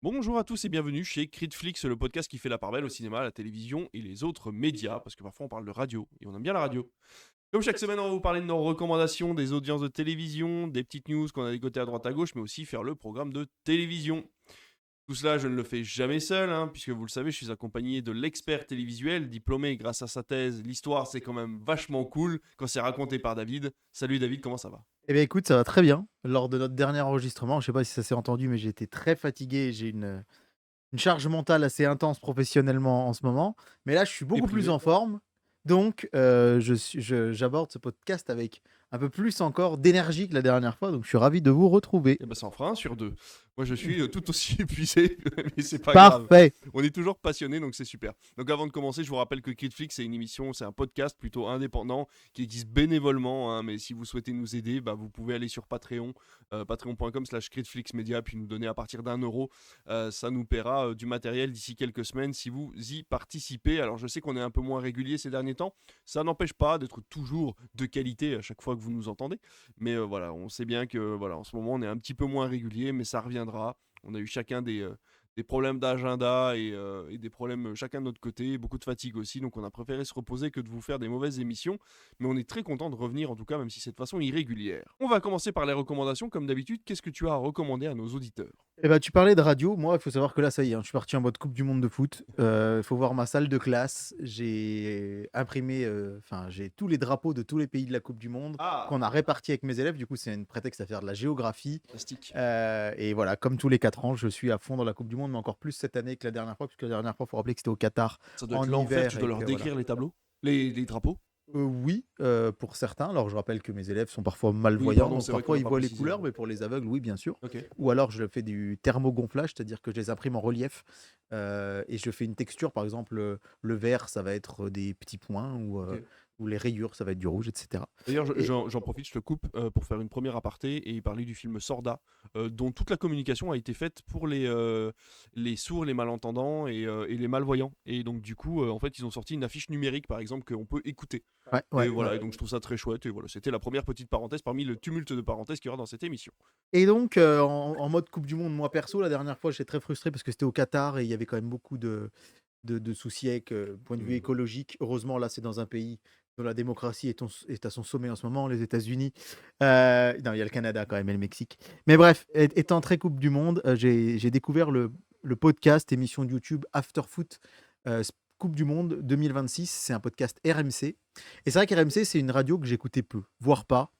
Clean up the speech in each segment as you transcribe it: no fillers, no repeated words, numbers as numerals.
Bonjour à tous et bienvenue chez Critflix, le podcast qui fait la part belle au cinéma, à la télévision et les autres médias, parce que parfois on parle de radio et on aime bien la radio. Comme chaque semaine, on va vous parler de nos recommandations, des audiences de télévision, des petites news qu'on a dégotées à droite à gauche, mais aussi faire le programme de télévision. Tout cela, je ne le fais jamais seul, puisque vous le savez, je suis accompagné de l'expert télévisuel, diplômé grâce à sa thèse. L'histoire, c'est quand même vachement cool quand c'est raconté par David. Salut David, comment ça va? Eh bien, écoute, ça va très bien. Lors de notre dernier enregistrement, je sais pas si ça s'est entendu, mais j'ai été très fatigué. J'ai une charge mentale assez intense professionnellement en ce moment. Mais là, je suis Et beaucoup plus privé? en forme. Donc, j'aborde ce podcast avec un peu plus encore d'énergie que la dernière fois. Donc, je suis ravi de vous retrouver. Eh ben, ça en fera un sur deux. Moi, je suis tout aussi épuisé, mais c'est pas grave. Parfait. On est toujours passionné, donc c'est super. Donc, avant de commencer, je vous rappelle que Kidflix, c'est une émission, c'est un podcast plutôt indépendant qui existe bénévolement. Mais si vous souhaitez nous aider, bah, vous pouvez aller sur Patreon, patreon.com/Kidflixmedia, puis nous donner à partir d'1 euro. Ça nous paiera du matériel d'ici quelques semaines si vous y participez. Alors, je sais qu'on est un peu moins régulier ces derniers temps. Ça n'empêche pas d'être toujours de qualité à chaque fois que vous nous entendez. Mais voilà, on sait bien que voilà, en ce moment, on est un petit peu moins régulier, mais ça reviendra. On a eu chacun des problèmes d'agenda et des problèmes chacun de notre côté, beaucoup de fatigue aussi, donc on a préféré se reposer que de vous faire des mauvaises émissions, mais on est très content de revenir en tout cas, même si c'est de façon irrégulière. On va commencer par les recommandations, comme d'habitude, qu'est-ce que tu as à recommander à nos auditeurs? Eh ben, tu parlais de radio. Moi, il faut savoir que là, ça y est, hein, je suis parti en mode Coupe du Monde de foot. Il faut voir ma salle de classe. J'ai imprimé, enfin, j'ai tous les drapeaux de tous les pays de la Coupe du Monde Ah, qu'on a répartis avec mes élèves. Du coup, c'est un prétexte à faire de la géographie. fantastique. Et voilà, comme tous les 4 ans, je suis à fond dans la Coupe du Monde, mais encore plus cette année que la dernière fois, puisque la dernière fois, il faut rappeler que c'était au Qatar Ça doit être en l'enfer, hiver tu dois et leur que voilà. décrire les tableaux, les drapeaux. Oui, pour certains. Alors je rappelle que mes élèves sont parfois Oui, malvoyants, pardon, donc c'est vrai qu'on parfois n'a ils pas voient les précisé. couleurs, mais pour les aveugles, oui, bien sûr. Ok, Ou alors je fais du thermogonflage, c'est-à-dire que je les imprime en relief, et je fais une texture, par exemple, le vert, ça va être des petits points ok. ou les rayures, ça va être du rouge et cetera. D'ailleurs, Et j'en profite, je te coupe pour faire une première aparté et parler du film Sorda, dont toute la communication a été faite pour les sourds, les malentendants et les malvoyants. Et donc, du coup, en fait, ils ont sorti une affiche numérique, par exemple, qu'on peut écouter. ouais, Et ouais, ouais. voilà, et donc je trouve ça très chouette. Et voilà, c'était la première petite parenthèse parmi le tumulte de parenthèses qu'il y aura dans cette émission. Et donc, en mode coupe du monde, moi perso, la dernière fois, j'étais très frustré parce que c'était au Qatar et il y avait quand même beaucoup de soucis avec, point de vue Hmm. écologique. Heureusement, là, c'est dans un pays dont la démocratie est à son sommet en ce moment, les États-Unis. Non, il y a le Canada quand même et le Mexique. Mais bref, étant très Coupe du Monde, j'ai découvert le podcast, émission de YouTube After Foot, Coupe du Monde 2026. C'est un podcast RMC. Et c'est vrai qu'RMC, c'est une radio que j'écoutais peu, voire pas.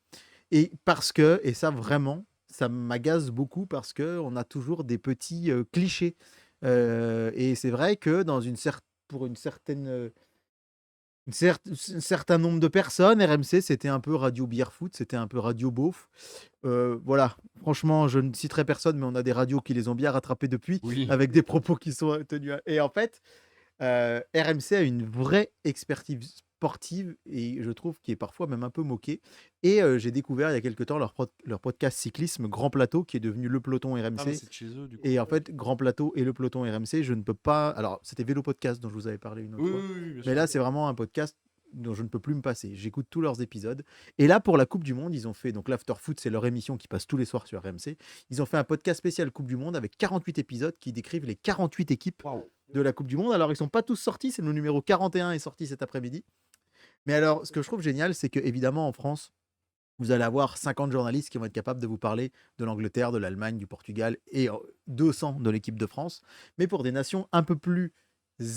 Et parce que, et ça vraiment, ça m'agace beaucoup parce que on a toujours des petits clichés. Et c'est vrai que pour un certain nombre de personnes, RMC, c'était un peu radio bière foot, c'était un peu radio beauf. Voilà, franchement, je ne citerai personne, mais on a des radios qui les ont bien rattrapés depuis, Oui. avec des propos qui sont tenus. Et en fait, RMC a une vraie expertise sportive et je trouve qui est parfois même un peu moquée. Et j'ai découvert il y a quelque temps leur podcast cyclisme Grand Plateau qui est devenu Le Peloton Ah, mais RMC. c'est de chez eux, du coup. Et en fait, Grand Plateau et Le Peloton RMC, je ne peux pas. Alors, c'était Vélo Podcast dont je vous avais parlé une autre Oui, fois. oui, oui, bien Mais sûr. là, c'est vraiment un podcast dont je ne peux plus me passer. J'écoute tous leurs épisodes. Et là, pour la Coupe du Monde, ils ont fait. Donc, l'After Foot, c'est leur émission qui passe tous les soirs sur RMC. Ils ont fait un podcast spécial Coupe du Monde avec 48 épisodes qui décrivent les 48 équipes Waouh. de la Coupe du Monde. Alors, ils sont pas tous sortis. C'est le numéro 41 est sorti cet après-midi. Mais alors, ce que je trouve génial, c'est que évidemment en France, vous allez avoir 50 journalistes qui vont être capables de vous parler de l'Angleterre, de l'Allemagne, du Portugal et 200 de l'équipe de France. Mais pour des nations un peu plus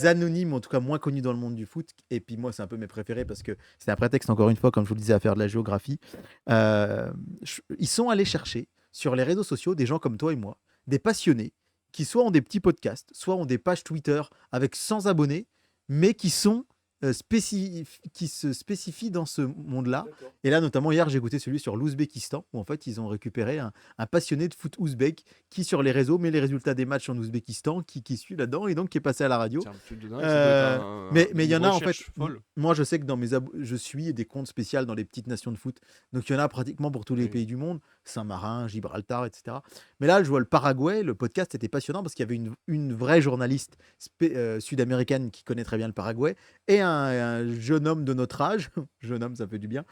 anonymes, en tout cas moins connues dans le monde du foot, et puis moi, c'est un peu mes préférés parce que c'est un prétexte, encore une fois, comme je vous le disais, à faire de la géographie. Ils sont allés chercher sur les réseaux sociaux des gens comme toi et moi, des passionnés, qui soit ont des petits podcasts, soit ont des pages Twitter avec 100 abonnés, mais qui se spécifient dans ce monde-là. D'accord. Et là, notamment, hier, j'ai goûté celui sur l'Ouzbékistan, où en fait, ils ont récupéré un passionné de foot ouzbek qui, sur les réseaux, met les résultats des matchs en Ouzbékistan, qui suit là-dedans et donc qui est passé à la radio. C'est un truc de dingue, ça doit être Mais il y une en a, en fait, recherche folle. moi, je sais que je suis des comptes spéciaux dans les petites nations de foot. Donc, il y en a pratiquement pour tous les Oui. pays du monde, Saint-Marin, Gibraltar, etc. Mais là, je vois le Paraguay, le podcast était passionnant parce qu'il y avait une vraie journaliste sud-américaine qui connaît très bien le Paraguay et un jeune homme de notre âge, jeune homme, ça fait du bien,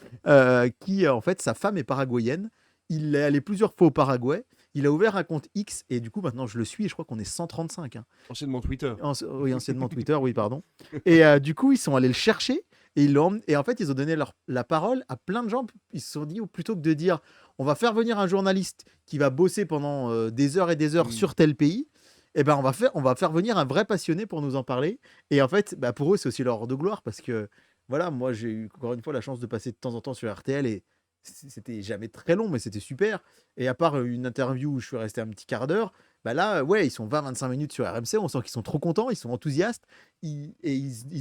qui, en fait, sa femme est paraguayenne. Il est allé plusieurs fois au Paraguay il a ouvert un compte X et du coup maintenant je le suis et je crois qu'on est 135, hein. Anciennement Twitter. Oui, anciennement Twitter, oui, pardon. Et du coup, ils sont allés le chercher et ils l'ont et en fait, ils ont donné la parole à plein de gens. Ils se sont dit, plutôt que de dire, on va faire venir un journaliste qui va bosser pendant des heures et des heures sur tel pays, eh ben, on va faire venir un vrai passionné pour nous en parler. Et en fait, bah, pour eux, c'est aussi leur heure de gloire parce que, voilà, moi, j'ai eu encore une fois la chance de passer de temps en temps sur RTL et c'était jamais très long, mais c'était super. Et à part une interview où je suis resté un petit quart d'heure, bah là, ouais, ils sont 20-25 minutes sur RMC, on sent qu'ils sont trop contents, ils sont enthousiastes, ils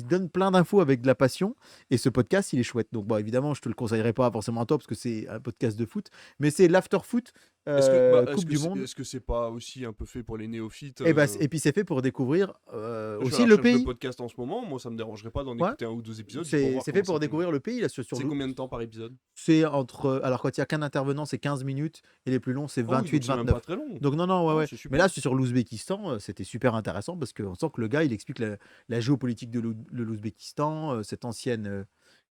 donnent plein d'infos avec de la passion, et ce podcast, il est chouette. Donc, bon, évidemment, je te le conseillerais pas forcément à toi, parce que c'est un podcast de foot, mais c'est l'After Foot, Coupe du Monde. Est-ce que c'est pas aussi un peu fait pour les néophytes Et puis c'est fait pour découvrir Je suis aussi à la le recherche de pays. podcast en ce moment, moi ça me dérangerait pas d'en Ouais. écouter un ou deux épisodes. C'est fait pour découvrir le pays. Là, C'est combien de temps par épisode? C'est entre. Alors, quand il y a qu'un intervenant, c'est 15 minutes, et les plus longs, c'est Ah oui, donc 28, c'est même 29. pas très long. Donc, non, ouais, Ah, ouais. c'est super. Mais là, c'est sur l'Ouzbékistan, c'était super intéressant parce qu'on sent que le gars, il explique la géopolitique de l'Ouzbékistan, cette ancienne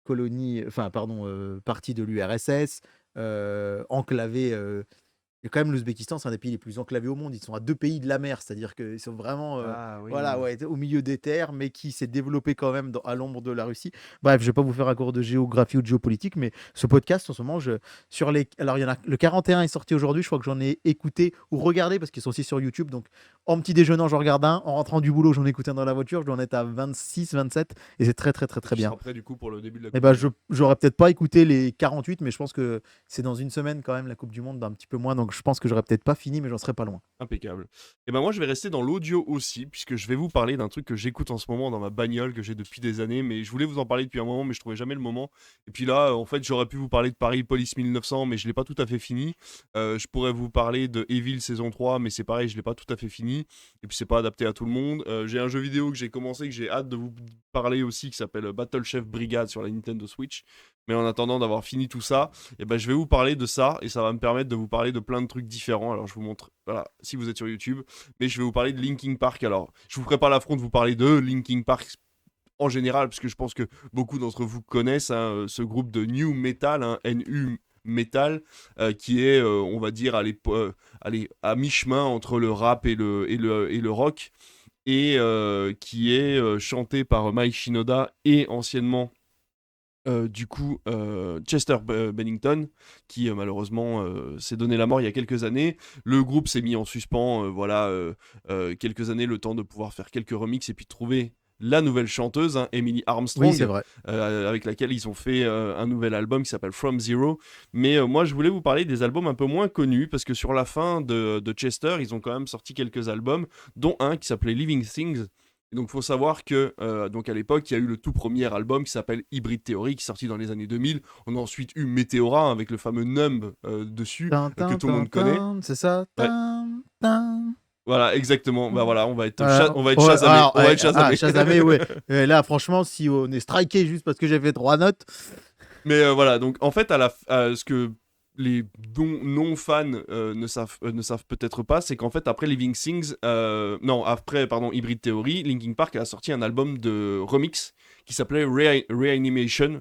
colonie, enfin, pardon, partie de l'URSS, enclavée. Et quand même, l'Ouzbékistan, c'est un des pays les plus enclavés au monde. Ils sont à 2 pays de la mer, c'est-à-dire qu'ils sont vraiment Ah oui. voilà, ouais, au milieu des terres, mais qui s'est développé quand même à l'ombre de la Russie. Bref, je vais pas vous faire un cours de géographie ou de géopolitique, mais ce podcast, en ce moment, alors il y en a le 41 est sorti aujourd'hui. Je crois que j'en ai écouté ou regardé parce qu'ils sont aussi sur YouTube. Donc, en petit déjeunant, j'en regarde un. En rentrant du boulot, j'en écoute un dans la voiture. Je dois en être à 26, 27, et c'est très, très, très, très bien. Après, du coup, pour le début de la Et Coupe bah, du Monde. j'aurais peut-être pas écouté les 48, mais je pense que c'est dans une semaine quand même la Coupe du Monde, d'un petit peu moins. Donc je pense que j'aurais peut-être pas fini, mais j'en serais pas loin. Impeccable. Et ben moi je vais rester dans l'audio aussi, puisque je vais vous parler d'un truc que j'écoute en ce moment dans ma bagnole, que j'ai depuis des années, mais je voulais vous en parler depuis un moment, mais je trouvais jamais le moment. Et puis là, en fait, j'aurais pu vous parler de Paris Police 1900, mais je l'ai pas tout à fait fini. Je pourrais vous parler de Evil saison 3, mais c'est pareil, je l'ai pas tout à fait fini. Et puis c'est pas adapté à tout le monde. J'ai un jeu vidéo que j'ai commencé, que j'ai hâte de vous parler aussi, qui s'appelle Battle Chef Brigade sur la Nintendo Switch. Mais en attendant d'avoir fini tout ça, et ben, je vais vous parler de ça, et ça va me permettre de vous parler de plein de trucs différents. Alors je vous montre, voilà, si vous êtes sur YouTube, mais je vais vous parler de Linkin Park. Alors, je vous ferai pas l'affront de vous parler de Linkin Park en général, parce que je pense que beaucoup d'entre vous connaissent hein, ce groupe de New Metal, hein, NU Metal, qui est, on va dire, à mi-chemin entre le rap et le rock, et qui est chanté par Mike Shinoda et anciennement du coup, Chester Bennington, qui malheureusement s'est donné la mort il y a quelques années. Le groupe s'est mis en suspens, voilà, quelques années, le temps de pouvoir faire quelques remixes et puis trouver la nouvelle chanteuse, hein, Emily Armstrong, Oui, c'est vrai. avec laquelle ils ont fait un nouvel album qui s'appelle From Zero. Mais moi, je voulais vous parler des albums un peu moins connus, parce que sur la fin de Chester, ils ont quand même sorti quelques albums, dont un qui s'appelait Living Things. Et donc, il faut savoir que donc à l'époque, il y a eu le tout premier album qui s'appelle Hybrid Theory, qui est sorti dans les années 2000. On a ensuite eu Meteora hein, avec le fameux Numb dessus, que tout le monde connaît. C'est ça. Ouais. Voilà, exactement. Bah voilà, on va être ouais, chasamé. On va être chasamé. chasamé. Chasamé, ouais. Là, franchement, si on est striké juste parce que j'ai fait 3 notes. Mais voilà, donc en fait, ce que les non-fans ne savent peut-être pas, c'est qu'en fait, après Living Things, Hybrid Theory, Linkin Park a sorti un album de remix qui s'appelait Réanimation,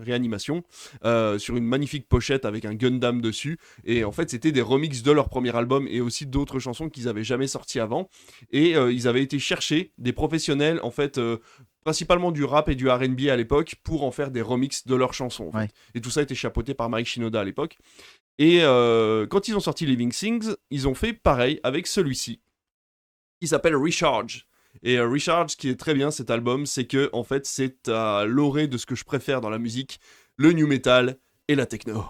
sur une magnifique pochette avec un Gundam dessus. Et en fait, c'était des remixes de leur premier album et aussi d'autres chansons qu'ils avaient jamais sorties avant. Et ils avaient été chercher des professionnels, en fait, principalement du rap et du R&B à l'époque, pour en faire des remixes de leurs chansons. En fait. Ouais. Et tout ça était chapeauté par Mike Shinoda à l'époque. Et quand ils ont sorti Living Things, ils ont fait pareil avec celui-ci, qui s'appelle Recharge. Et Recharge, ce qui est très bien cet album, c'est que en fait, c'est à l'orée de ce que je préfère dans la musique, le new metal et la techno.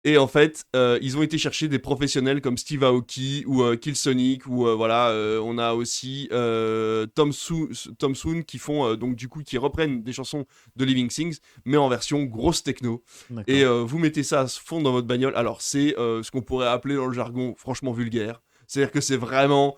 Et en fait, ils ont été chercher des professionnels comme Steve Aoki ou Killsonic, ou voilà, on a aussi Tom Soon qui font donc du coup qui reprennent des chansons de Living Things, mais en version grosse techno. D'accord. Et vous mettez ça à fond dans votre bagnole. Alors c'est ce qu'on pourrait appeler dans le jargon franchement vulgaire. C'est-à-dire que c'est vraiment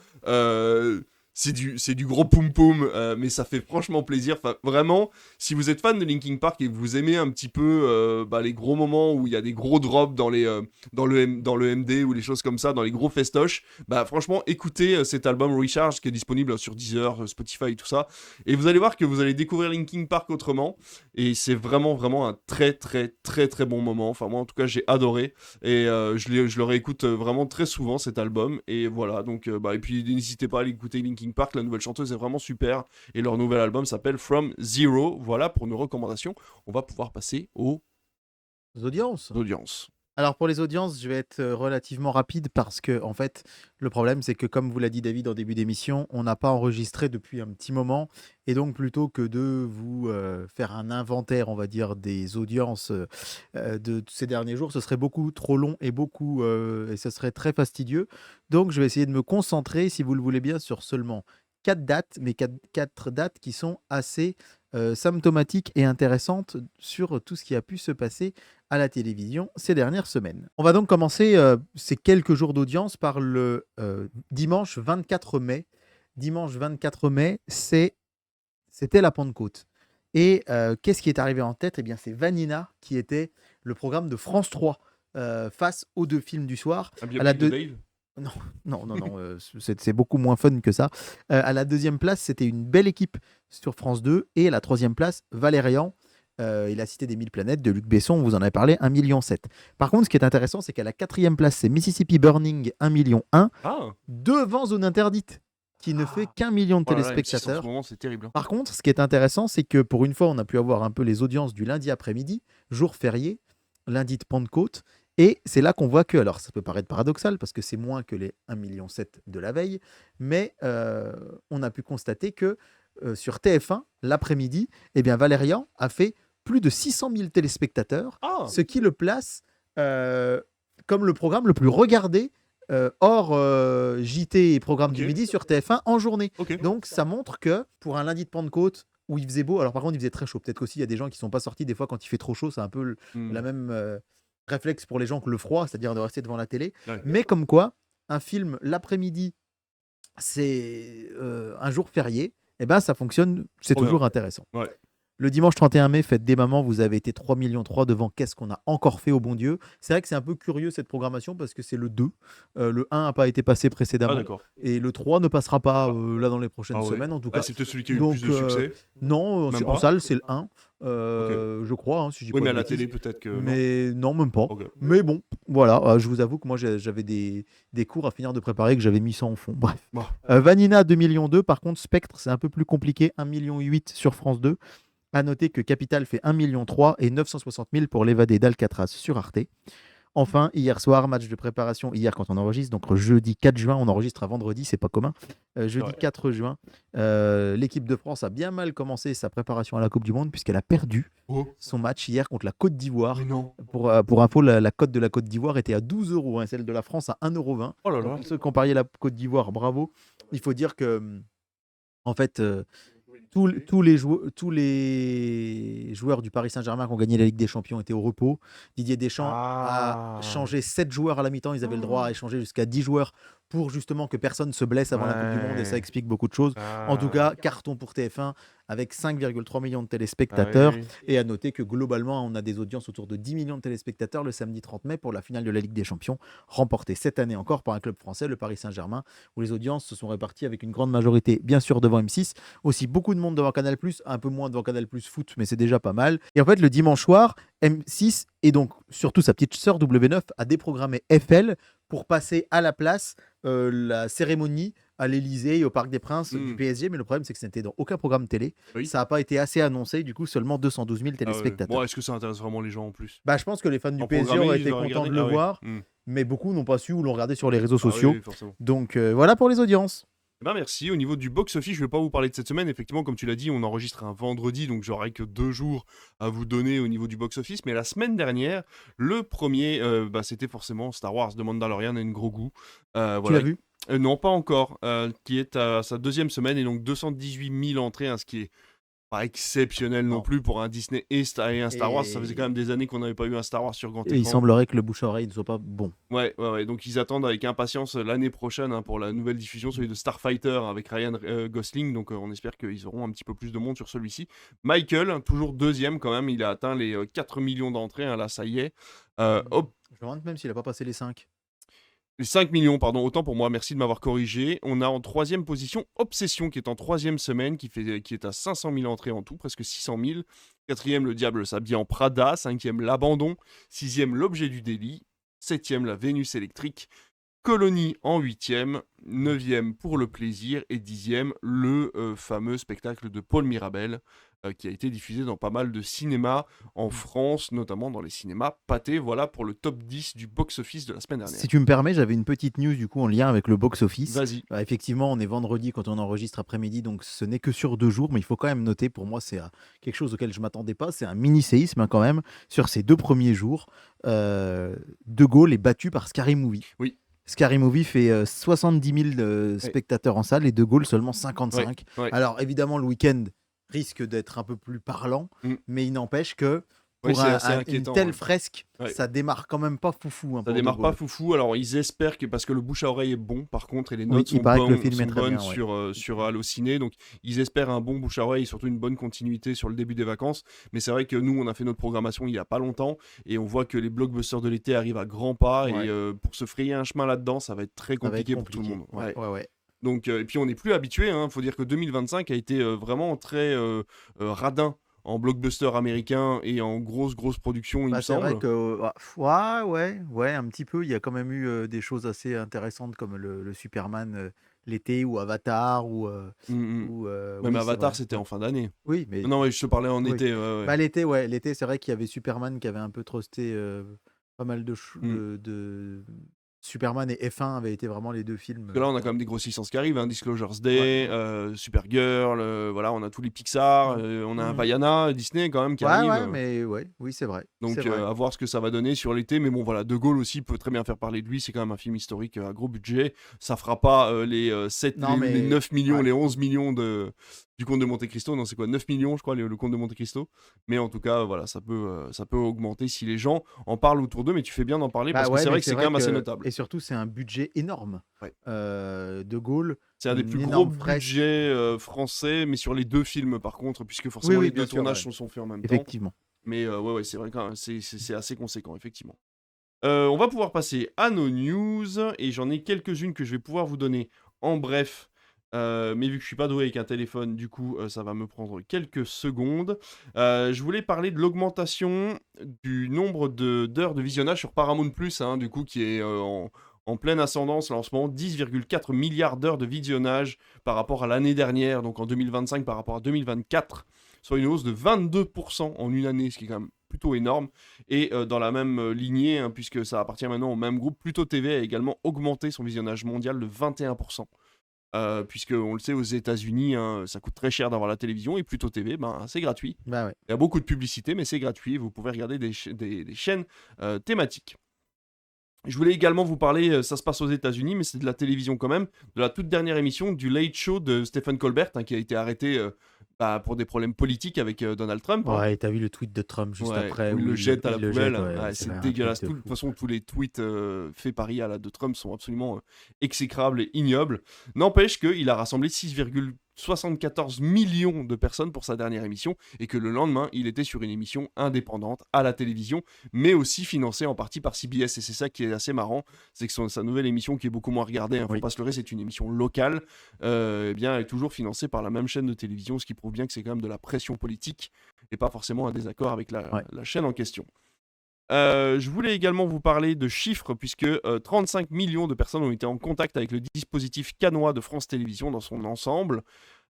c'est du gros poum poum, mais ça fait franchement plaisir. Enfin, vraiment, si vous êtes fan de Linkin Park et que vous aimez un petit peu les gros moments où il y a des gros drops dans le MD ou les choses comme ça, dans les gros festoches, bah franchement, écoutez cet album Recharge qui est disponible sur Deezer, Spotify, tout ça, et vous allez voir que vous allez découvrir Linkin Park autrement. Et c'est vraiment, vraiment un très, très, très, très bon moment. Enfin, moi, en tout cas, j'ai adoré. Et je le réécoute vraiment très souvent, cet album. Et voilà, donc, et puis n'hésitez pas à aller écouter Linkin Park. La nouvelle chanteuse est vraiment super. Et leur nouvel album s'appelle From Zero. Voilà pour nos recommandations. On va pouvoir passer aux Audiences. audiences. Alors pour les audiences, je vais être relativement rapide parce que en fait, le problème c'est que comme vous l'a dit David en début d'émission, on n'a pas enregistré depuis un petit moment et donc plutôt que de vous faire un inventaire, on va dire, des audiences de ces derniers jours, ce serait beaucoup trop long et et ce serait très fastidieux. Donc je vais essayer de me concentrer, si vous le voulez bien, sur seulement 4 dates, mais 4 dates qui sont assez symptomatiques et intéressantes sur tout ce qui a pu se passer à la télévision ces dernières semaines. On va donc commencer ces quelques jours d'audience par le dimanche 24 mai. Dimanche 24 mai, c'était la Pentecôte. Et qu'est-ce qui est arrivé en tête? Eh bien, c'est Vanina qui était le programme de France 3 face aux 2 films du soir. Un À biopic la de deux- Dave. non, c'est beaucoup moins fun que ça. À la 2e place, c'était une belle équipe sur France 2. Et à la 3e place, Valérian et la Cité des 1000 planètes de Luc Besson, on vous en avait parlé, 1,7 million. Par contre, ce qui est intéressant, c'est qu'à la 4e place, c'est Mississippi Burning, 1,1 million, Ah, devant Zone Interdite, qui ne fait qu'1 million de oh là là, M6 en ce téléspectateurs. moment, c'est terrible. Hein. Par contre, ce qui est intéressant, c'est que pour une fois, on a pu avoir un peu les audiences du lundi après-midi, jour férié, lundi de Pentecôte. Et c'est là qu'on voit que, alors ça peut paraître paradoxal parce que c'est moins que les 1,7 million de la veille, mais on a pu constater que sur TF1, l'après-midi, eh bien Valérian a fait plus de 600 000 téléspectateurs, Ah, ce qui le place comme le programme le plus regardé hors JT et programme du ok, midi sur TF1 en journée. ok. Donc ça montre que pour un lundi de Pentecôte où il faisait beau, alors par contre il faisait très chaud, peut-être qu'aussi il y a des gens qui sont pas sortis des fois quand il fait trop chaud, c'est un peu Hmm, la même réflexe pour les gens que le froid, c'est-à-dire de rester devant la télé. ouais. Mais comme quoi, un film l'après-midi, c'est un jour férié, et ben ça fonctionne, c'est Trop bien. toujours intéressant. Ouais. Le dimanche 31 mai, fête des mamans, vous avez été 3,3 millions devant Qu'est-ce qu'on a encore fait au bon Dieu. C'est vrai que c'est un peu curieux cette programmation parce que c'est le 2. Le 1 n'a pas été passé Ah, précédemment. d'accord. Et le 3 ne passera pas là dans les prochaines Ah ouais. semaines en tout Ah, cas. c'est peut-être celui qui a eu le plus de Donc, succès. non, Même en pas. salle, c'est le 1. Je crois, hein, si je dis Oui, pas mais de à la bêtises. télé, peut-être que. Non. Mais non, même pas. Ok. Mais bon, voilà, je vous avoue que moi j'avais des cours à finir de préparer que j'avais mis ça en fond. Bref. Bon. Vanina 2,2 millions. Par contre, Spectre, c'est un peu plus compliqué, 1,8 million sur France 2. À noter que Capital fait 1,3 million et 960 000 pour l'évadé d'Alcatraz sur Arte. Enfin, hier soir, match de préparation, hier quand on enregistre, donc jeudi 4 juin, on enregistre à vendredi, c'est pas commun. Jeudi Ouais. 4 juin, l'équipe de France a bien mal commencé sa préparation à la Coupe du Monde puisqu'elle a perdu Oh, son match hier contre la Côte d'Ivoire. mais non. Pour info, la cote de la Côte d'Ivoire était à 12 euros, celle de la France à 1,20 €. Oh là là. Donc, ceux qui ont parié la Côte d'Ivoire, bravo. Il faut dire que, en fait, tous les joueurs du Paris Saint-Germain qui ont gagné la Ligue des Champions étaient au repos. Didier Deschamps a Ah. changé 7 joueurs à la mi-temps. Ils avaient le droit à échanger jusqu'à 10 joueurs pour justement que personne se blesse avant la Coupe du Monde et ça Ouais. explique beaucoup de choses. En tout Ah. cas, carton pour TF1 avec 5,3 millions de Ah téléspectateurs. oui. Et à noter que globalement, on a des audiences autour de 10 millions de téléspectateurs le samedi 30 mai pour la finale de la Ligue des Champions, remportée cette année encore par un club français, le Paris Saint-Germain, où les audiences se sont réparties avec une grande majorité, bien sûr, devant M6, aussi beaucoup de monde devant Canal+, un peu moins devant Canal+ Foot, mais c'est déjà pas mal. Et en fait, le dimanche soir, M6 et donc surtout sa petite sœur W9 a déprogrammé FL pour passer à la place la cérémonie à l'Elysée et au Parc des Princes du PSG, mais le problème c'est que c'était dans aucun programme télé. Oui. Ça n'a pas été assez annoncé, du coup seulement 212 000 Ah ouais. téléspectateurs. Bon, est-ce que ça intéresse vraiment les gens en plus? Bah, je pense que les fans du En PSG programmé, auraient ils été auraient contents regardé? de le Ah ouais. voir, Hmm. mais beaucoup n'ont pas su ou l'ont regardé sur les réseaux Ah oui, sociaux. oui, forcément. Donc voilà pour les audiences. Ben merci. Au niveau du box-office, je vais pas vous parler de cette semaine. Effectivement, comme tu l'as dit, on enregistre un vendredi, donc j'aurai que 2 jours à vous donner au niveau du box-office. Mais la semaine dernière, le premier, c'était forcément Star Wars The Mandalorian a une gros goût. Tu Voilà. l'as vu? Non, pas encore. Qui est à sa 2e semaine et donc 218 000 entrées, hein, ce qui est Pas exceptionnel non Non. plus pour un Disney et un Star Wars. Ça faisait quand Et, même des années qu'on n'avait pas eu un Star Wars sur grand et il écran. semblerait que le bouche à oreille ne soit pas bon. Ouais. Donc ils attendent avec impatience l'année prochaine hein, pour la nouvelle diffusion, celui de Starfighter avec Ryan Gosling. Donc on espère qu'ils auront un petit peu plus de monde sur celui-ci. Michael, hein, toujours deuxième quand même, il a atteint les 4 millions d'entrées. Hein, là, ça y est. Hop, Je me demande même s'il a pas passé les 5. les 5 millions, pardon, autant pour moi, merci de m'avoir corrigé. On a en troisième position Obsession qui est en troisième semaine, qui est à 500 000 entrées en tout, presque 600 000. Quatrième, Le Diable s'habille en Prada. Cinquième, L'Abandon. Sixième, L'Objet du délit. Septième, La Vénus électrique. Colonie en huitième. Neuvième, Pour le plaisir. Et dixième, le fameux spectacle de Paul Mirabel, qui a été diffusé dans pas mal de cinémas en France, notamment dans les cinémas Pathé. Voilà pour le top 10 du box-office de la semaine dernière. Si tu me permets, j'avais une petite news du coup en lien avec le box-office. Vas-y. Effectivement, on est vendredi quand on enregistre après-midi, donc ce n'est que sur 2 jours, mais il faut quand même noter, pour moi, c'est quelque chose auquel je ne m'attendais pas. C'est un mini-séisme hein, quand même. Sur ces 2 premiers jours, De Gaulle est battu par Scary Movie. Oui. Scary Movie fait 70 000 Ouais. spectateurs en salle et De Gaulle seulement 55. Ouais. Alors évidemment, le week-end risque d'être un peu plus parlant, mais il n'empêche que Oui, pour c'est assez une inquiétant. telle Ouais. fresque, Ouais. ça démarre quand même pas foufou. Hein, Ça pour De démarre pas Gaulle. foufou. Alors ils espèrent que parce que le bouche à oreille est bon, par contre, et les Oui, notes il sont paraît que le bonnes, film est très bien, ouais. sur Allociné, donc ils espèrent un bon bouche à oreille et surtout une bonne continuité sur le début des vacances. Mais c'est vrai que nous, on a fait notre programmation il y a pas longtemps et on voit que les blockbusters de l'été arrivent à grands pas Ouais. et pour se frayer un chemin là-dedans, ça va être très Ça va être compliqué pour tout le monde. Ouais. Ouais. Donc et puis on n'est plus habitué. Hein. Faut dire que 2025 a été vraiment très radin en blockbuster américain et en grosse production, il me C'est vrai semble. que ouais, un petit peu. Il y a quand même eu des choses assez intéressantes comme le Superman l'été ou Avatar Même oui, c'est Avatar, vrai. c'était Ouais. en fin d'année. Oui, mais Non, ouais, je te parlais en oui. été. Ouais. L'été, c'est vrai qu'il y avait Superman qui avait un peu trusté pas mal Mm. de Superman et F1 avaient été vraiment les 2 films. Parce que là, on a quand même des grosses licences qui arrivent, hein, Disclosure's Day, Supergirl, voilà, on a tous les Pixar, on a un Mhm. Vaiana, Disney quand même qui arrive. Oui, c'est vrai. Donc C'est vrai. à voir ce que ça va donner sur l'été. Mais bon, voilà, De Gaulle aussi peut très bien faire parler de lui. C'est quand même un film historique à gros budget. Ça fera pas les 7, Non, les mais 9 millions, ouais. les 11 millions du Comte de Monte Cristo. Non, c'est quoi 9 millions, je crois, le Comte de Monte Cristo. Mais en tout cas, voilà, ça peut augmenter si les gens en parlent autour d'eux. Mais tu fais bien d'en parler parce que Ouais, c'est mais vrai que c'est quand même assez notable. et surtout, c'est un budget énorme. Ouais. De Gaulle, C'est un des une plus gros énorme fresque. budgets français, mais sur les 2 films par contre, puisque forcément Oui, les bien 2 sûr, tournages ouais. sont faits en même temps. Effectivement. Mais ouais, c'est vrai que c'est assez conséquent, effectivement. On va pouvoir passer à nos news, et j'en ai quelques-unes que je vais pouvoir vous donner en bref. Mais vu que je suis pas doué avec un téléphone, du coup, ça va me prendre quelques secondes. Je voulais parler de l'augmentation du nombre d'heures de visionnage sur Paramount+, hein, du coup, qui est en pleine ascendance là en ce moment. 10,4 milliards d'heures de visionnage par rapport à l'année dernière, donc en 2025 par rapport à 2024, soit une hausse de 22% en une année, ce qui est quand même plutôt énorme. Et dans la même lignée, hein, puisque ça appartient maintenant au même groupe, Pluto TV a également augmenté son visionnage mondial de 21%. Puisque on le sait, aux États-Unis, hein, ça coûte très cher d'avoir la télévision, et Pluto TV, c'est gratuit. Ouais. Il y a beaucoup de publicité, mais c'est gratuit. Vous pouvez regarder des chaînes thématiques. Je voulais également vous parler, ça se passe aux États-Unis, mais c'est de la télévision quand même, de la toute dernière émission du Late Show de Stephen Colbert, hein, qui a été arrêté pour des problèmes politiques avec Donald Trump. Hein. Ouais, t'as vu le tweet de Trump juste après où il le jette à la poubelle. ouais, C'est dégueulasse. De toute façon, tous les tweets faits par IA de Trump sont absolument exécrables et ignobles. N'empêche qu'il a rassemblé 6,74 millions de personnes pour sa dernière émission, et que le lendemain, il était sur une émission indépendante à la télévision, mais aussi financée en partie par CBS. Et c'est ça qui est assez marrant, c'est que sa nouvelle émission, qui est beaucoup moins regardée, faut pas se leurrer, c'est une émission locale, elle est toujours financée par la même chaîne de télévision, ce qui prouve bien que c'est quand même de la pression politique et pas forcément un désaccord avec la chaîne en question. Je voulais également vous parler de chiffres, puisque 35 millions de personnes ont été en contact avec le dispositif canois de France Télévisions dans son ensemble,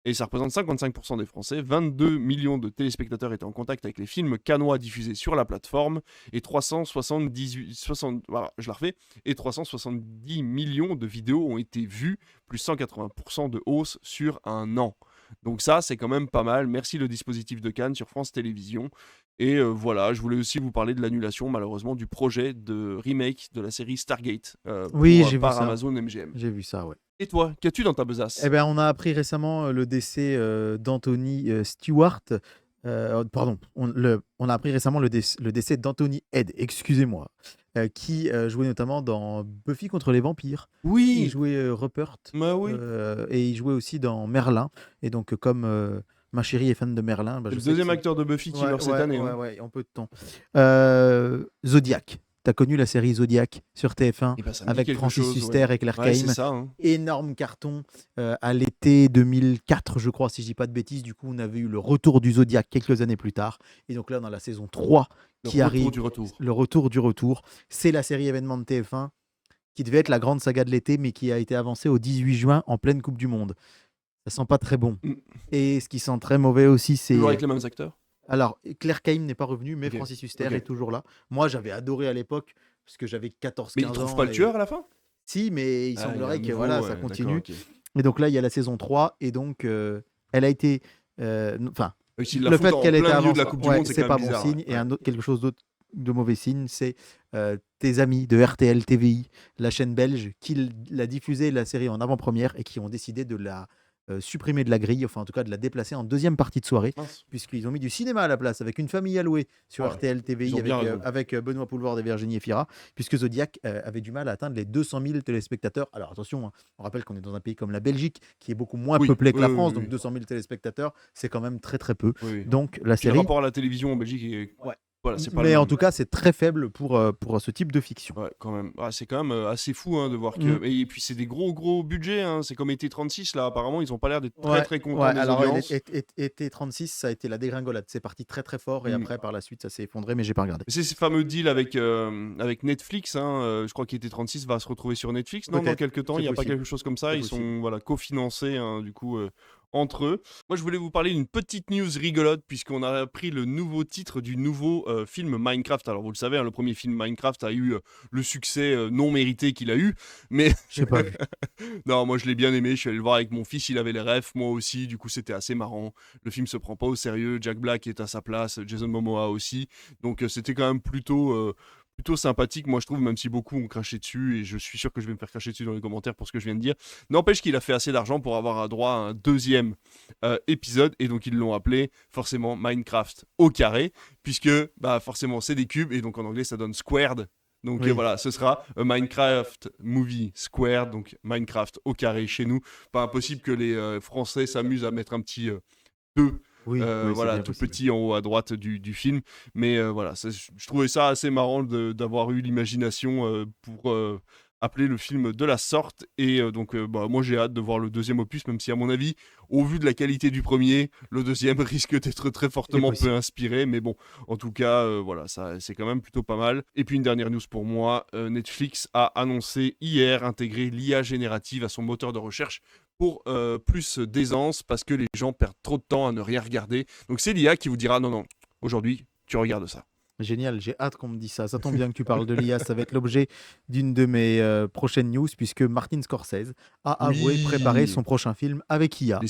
et ça représente 55% des Français. 22 millions de téléspectateurs étaient en contact avec les films canois diffusés sur la plateforme, et 370 millions de vidéos ont été vues, plus 180% de hausse sur un an. Donc ça, c'est quand même pas mal. Merci le dispositif de Cannes sur France Télévisions. Et voilà, je voulais aussi vous parler de l'annulation, malheureusement, du projet de remake de la série Stargate Oui, j'ai vu par ça. Amazon MGM. J'ai vu ça, ouais. Et toi, qu'as-tu dans ta besace? Eh ben, on a appris récemment le décès d'Anthony Stewart. Pardon, on a appris récemment le décès d'Anthony Head, excusez-moi, qui jouait notamment dans Buffy contre les vampires. Il Oui, jouait Rupert bah oui. et il jouait aussi dans Merlin. Et donc, comme ma chérie est fan de Merlin, bah, C'est je le sais que deuxième c'est. acteur de Buffy qui Ouais, meurt cette ouais, année. ouais, Hein. ouais, en peu de temps. Zodiac. T'as connu la série Zodiac sur TF1 Et bah ça me dit avec quelque Francis chose, Huster ouais. et Claire Ouais, c'est Kaim. ça. Hein. Énorme carton à l'été 2004, je crois, si je dis pas de bêtises. Du coup, on avait eu le retour du Zodiac quelques années plus tard. Et donc là, dans la saison 3 Le qui retour arrive, du retour. le retour du retour, c'est la série événement de TF1 qui devait être la grande saga de l'été, mais qui a été avancée au 18 juin en pleine Coupe du Monde. Ça sent pas très bon. Mm. Et ce qui sent très mauvais aussi, Toujours c'est... avec les mêmes acteurs. Alors, Claire Kaim n'est pas revenue, mais Ok, Francis Huster ok. est toujours là. Moi, j'avais adoré à l'époque, parce que j'avais 14-15 Mais ans. il trouve pas le et- tueur à la fin? Si, mais il Ah, il y a un semblerait que nouveau, voilà, ouais, ça d'accord, continue. ok. Et donc là, il y a la saison 3, et donc elle a été... Enfin, Et s'il la le fout fait en qu'elle ait été plein milieu de avancée, la Coupe du Monde, c'est c'est quand pas même bon bizarre. signe. Ouais. Et quelque chose d'autre de mauvais signe, c'est tes amis de RTL TVI, la chaîne belge, qui l'a diffusé la série en avant-première et qui ont décidé de la supprimer de la grille, enfin en tout cas de la déplacer en deuxième partie de soirée, Mince. puisqu'ils ont mis du cinéma à la place, avec une famille à louer sur Ouais, RTL ils TVI, ont avec, bien raison. Benoît Poulvord et Virginie Efira, puisque Zodiac avait du mal à atteindre les 200 000 téléspectateurs. Alors attention, hein, on rappelle qu'on est dans un pays comme la Belgique, qui est beaucoup moins Oui, peuplé que oui, la oui, France, oui. donc 200 000 téléspectateurs, c'est quand même très très peu. Oui, oui. Donc la Puis le série... rapport à la télévision en Belgique est... Ouais. Voilà, c'est pas le Mais en même. tout cas, c'est très faible pour ce type de fiction. Ouais, quand même. Ah, c'est quand même assez fou hein, de voir que. Mm. Et puis c'est des gros budgets. Hein. C'est comme été 36 là. Apparemment, ils ont pas l'air d'être Ouais, très contents ouais, des alors audiences. été 36, ça a été la dégringolade. C'est parti très très fort et Mm. après, par la suite, ça s'est effondré, mais j'ai pas regardé. Mais c'est ces fameux deals avec Netflix. Hein. Je crois qu'Été 36 va se retrouver sur Netflix. Non, dans Peut-être, quelques temps, c'est il n'y a pas possible. quelque chose comme ça. C'est Ils possible. sont voilà, cofinancés hein, du coup entre eux. Moi, je voulais vous parler d'une petite news rigolote puisqu'on a appris le nouveau titre du nouveau film Minecraft. Alors, vous le savez, hein, le premier film Minecraft a eu le succès non mérité qu'il a eu. Mais J'ai pas vu. non, moi je l'ai bien aimé. Je suis allé le voir avec mon fils. Il avait les refs, moi aussi. Du coup, c'était assez marrant. Le film se prend pas au sérieux. Jack Black est à sa place. Jason Momoa aussi. Donc, c'était quand même plutôt sympathique, moi je trouve, même si beaucoup ont craché dessus, et je suis sûr que je vais me faire cracher dessus dans les commentaires pour ce que je viens de dire. N'empêche qu'il a fait assez d'argent pour avoir droit à un deuxième épisode, et donc ils l'ont appelé forcément Minecraft au carré, puisque bah, forcément c'est des cubes, et donc en anglais ça donne squared. Donc Oui. voilà, ce sera a Minecraft Movie Squared, donc Minecraft au carré chez nous. Pas impossible que les Français s'amusent à mettre un petit 2 Oui, c'est voilà, bien tout possible. petit en haut à droite du film. Mais voilà, je trouvais ça assez marrant d'avoir eu l'imagination pour appeler le film de la sorte. Et donc, bah, moi, j'ai hâte de voir le deuxième opus, même si, à mon avis, au vu de la qualité du premier, le deuxième risque d'être très fortement peu inspiré. Mais bon, en tout cas, voilà, ça, c'est quand même plutôt pas mal. Et puis, une dernière news pour moi, Netflix a annoncé hier intégrer l'IA générative à son moteur de recherche pour plus d'aisance parce que les gens perdent trop de temps à ne rien regarder. Donc c'est l'IA qui vous dira non, aujourd'hui, tu regardes ça. Génial, j'ai hâte qu'on me dise ça. Ça tombe bien que tu parles de l'IA, ça va être l'objet d'une de mes prochaines news, puisque Martin Scorsese a avoué préparer son prochain film avec IA.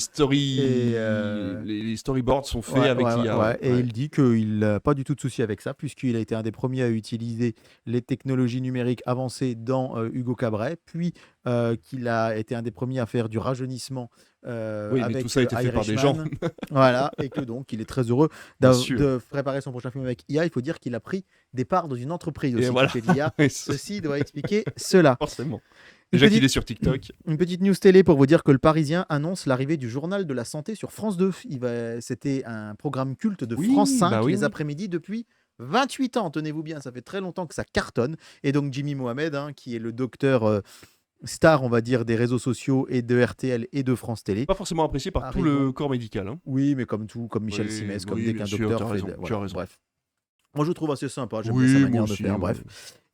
Les storyboards sont faits avec l'IA. Et il dit qu'il n'a pas du tout de souci avec ça, puisqu'il a été un des premiers à utiliser les technologies numériques avancées dans Hugo Cabret, puis qu'il a été un des premiers à faire du rajeunissement oui, avec mais tout ça a été fait par des gens. Voilà, et que donc il est très heureux de préparer son prochain film avec IA. Il faut dire qu'il a pris des parts dans une entreprise aussi qui fait de l'IA. Ceci doit expliquer cela. Forcément. Déjà qu'il est sur TikTok. Une petite news télé pour vous dire que le Parisien annonce l'arrivée du journal de la santé sur France 2. C'était un programme culte de France 5 les après-midi depuis 28 ans. Tenez-vous bien, ça fait très longtemps que ça cartonne. Et donc Jimmy Mohamed, qui est le docteur star, on va dire, des réseaux sociaux et de RTL et de France Télé. Pas forcément apprécié par tout le corps médical. Hein. Oui, mais comme tout, comme Michel Simès, comme dès qu'un docteur fait... Tu as raison. Bref. Moi, je le trouve assez sympa. J'aime bien sa manière de faire. Bref.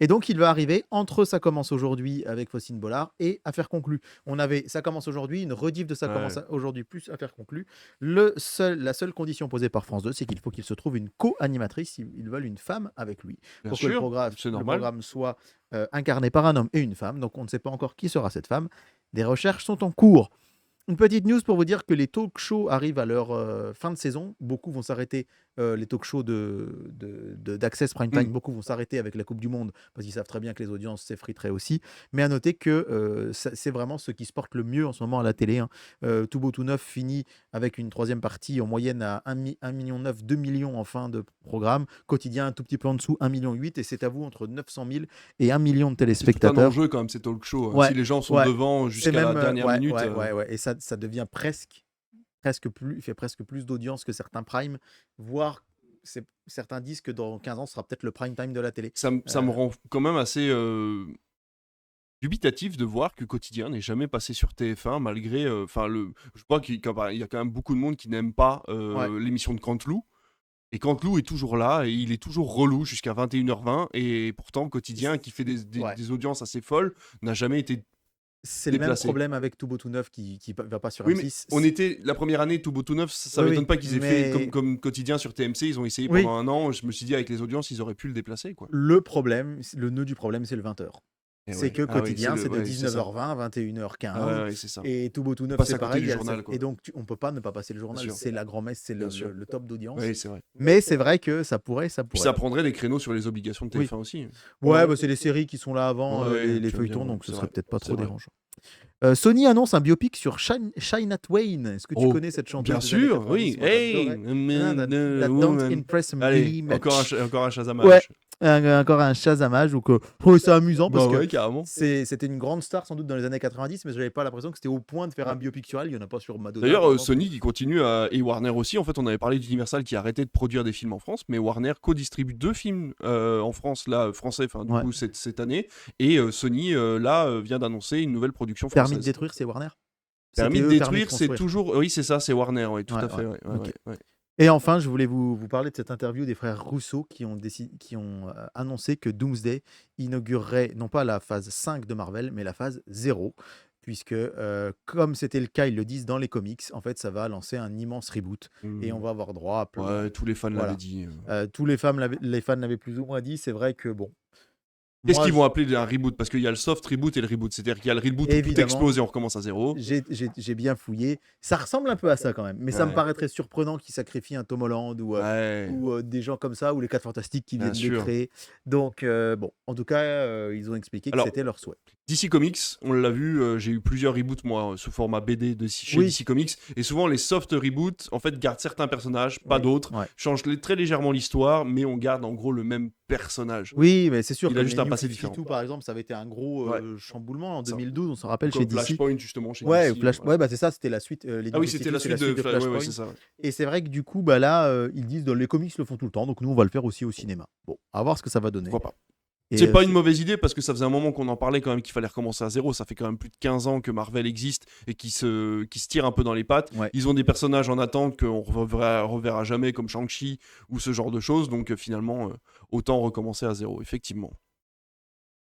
Et donc, il va arriver entre Ça commence aujourd'hui avec Faustine Bollard et Affaires conclues. On avait Ça commence aujourd'hui, une rediff de Ça commence aujourd'hui plus Affaires conclues. La seule condition posée par France 2, c'est qu'il faut qu'il se trouve une co-animatrice. Ils veulent une femme avec lui pour que le programme soit incarné par un homme et une femme. Donc, on ne sait pas encore qui sera cette femme. Des recherches sont en cours. Une petite news pour vous dire que les talk shows arrivent à leur fin de saison. Beaucoup vont s'arrêter les talk-shows d'Access Prime Time, beaucoup vont s'arrêter avec la Coupe du Monde parce qu'ils savent très bien que les audiences s'effriteraient aussi. Mais à noter que c'est vraiment ceux qui se portent le mieux en ce moment à la télé. Hein. Tout beau tout neuf finit avec une troisième partie en moyenne à 1,9 million, 2 millions en fin de programme. Quotidien un tout petit peu en dessous, 1,8 million. Et c'est à vous entre 900 000 et 1 million de C'est tout un téléspectateurs. enjeu quand même ces talk shows. Ouais, Si les gens sont ouais. devant C'est jusqu'à la même, dernière ouais, minute. ouais. Et ça devient presque plus, il fait presque plus d'audience que certains primes, voire certains disent que dans 15 ans, ce sera peut-être le prime time de la télé. Ça me rend quand même assez dubitatif de voir que Quotidien n'est jamais passé sur TF1 malgré. Je crois qu'il y a quand même beaucoup de monde qui n'aime pas l'émission de Canteloup. Et Canteloup est toujours là et il est toujours relou jusqu'à 21h20. Et pourtant, Quotidien, qui fait des audiences assez folles, n'a jamais été. C'est le même problème avec Tout beau tout neuf qui va pas sur Oui, M6. mais on était la première année Tout beau tout neuf, ça Oui, m'étonne pas qu'ils aient mais- fait comme Quotidien sur TMC, ils ont essayé Oui. pendant un an, je me suis dit avec les audiences, ils auraient pu le déplacer quoi. Le nœud du problème, c'est le 20h. Et C'est ouais. que Ah oui, Quotidien, c'est de c'est ça. 19h20 à 21h15. Ah ouais, c'est ça. Et Tout beau tout neuf, passe c'est à côté pareil. du journal, quoi. Et donc, on peut pas ne pas passer le journal. Bien sûr. C'est la grand-messe, c'est Bien sûr. le top d'audience. Oui, c'est vrai. Mais c'est vrai que ça pourrait. Puis ça prendrait des créneaux sur les obligations de TF1 aussi. Ouais, bah, c'est les séries qui sont là avant Ouais, les j'aime feuilletons, bien, donc ce c'est serait vrai, peut-être pas c'est trop vrai. dérangeant. Sony annonce un biopic sur Shania Twain. Est-ce que tu Oh, connais cette chanteuse Bien des années sûr, 90? oui. Moi, Hey, j'adorais. That don't impress me Allez, really much. encore un Shazamage. Ouais, encore un Shazamage. Donc, c'est amusant parce Bah que ouais, carrément. c'était une grande star sans doute dans les années 90, mais j'avais pas l'impression que c'était au point de faire un biopic sur elle. Il y en a pas sur Madonna. par D'ailleurs, exemple. Sony qui continue et Warner aussi. En fait, on avait parlé d'Universal qui a arrêté de produire des films en France, mais Warner co-distribue 2 films en France, là, français, enfin, du Ouais. coup, cette année. Et Sony, là, vient d'annoncer une nouvelle production Permis française. de détruire, c'est Warner. Permis de CTE, détruire, c'est construire. toujours. Oui, c'est ça, c'est Warner, oui, tout Ouais, à fait. ouais, Ouais, ok. ouais. Et enfin, je voulais vous parler de cette interview des frères Rousseau qui ont annoncé que Doomsday inaugurerait non pas la phase 5 de Marvel, mais la phase 0. Puisque, comme c'était le cas, ils le disent dans les comics, en fait, ça va lancer un immense reboot. Et on va avoir droit à plein. Ouais, tous les fans Voilà. l'avaient dit. Tous les fans l'avaient plus ou moins dit. C'est vrai que, bon. Qu'est-ce moi, qu'ils vont appeler un reboot? Parce qu'il y a le soft reboot et le reboot. C'est-à-dire qu'il y a le reboot où tout Évidemment. explose et on recommence à zéro. J'ai bien fouillé. Ça ressemble un peu à ça quand même. Mais ça me Ouais. paraîtrait surprenant qu'ils sacrifient un Tom Holland Ouais. ou des gens comme ça, ou les 4 Fantastiques qui Bien viennent de sûr. créer. Donc, bon, en tout cas, ils ont expliqué que Alors, c'était leur souhait. DC Comics, on l'a vu, j'ai eu plusieurs reboots moi sous format BD chez Oui. DC Comics, et souvent les soft reboots en fait gardent certains personnages, pas Oui. d'autres, Ouais. changent très légèrement l'histoire, mais on garde en gros le même personnage. Oui, mais c'est sûr. Il a comme juste les un New passé 52, différent. par exemple, ça avait été un gros Ouais. chamboulement en Ça. 2012, on s'en rappelle Comme chez DC. Flashpoint justement chez Ouais, DC. Flash... voilà. ouais, bah c'est ça, c'était la suite. Les Ah oui, New c'était la 52, suite de Flashpoint. ouais, c'est ça. Ouais. Et c'est vrai que du coup, bah là, ils disent les comics le font tout le temps, donc nous on va le faire aussi au cinéma. Bon, à voir ce que ça va donner. Pourquoi pas. Et, C'est pas une mauvaise idée parce que ça faisait un moment qu'on en parlait quand même qu'il fallait recommencer à zéro. Ça fait quand même plus de 15 ans que Marvel existe et qui se tire un peu dans les pattes. Ouais. Ils ont des personnages en attente qu'on reverra jamais comme Shang-Chi ou ce genre de choses. Donc finalement, autant recommencer à zéro, effectivement.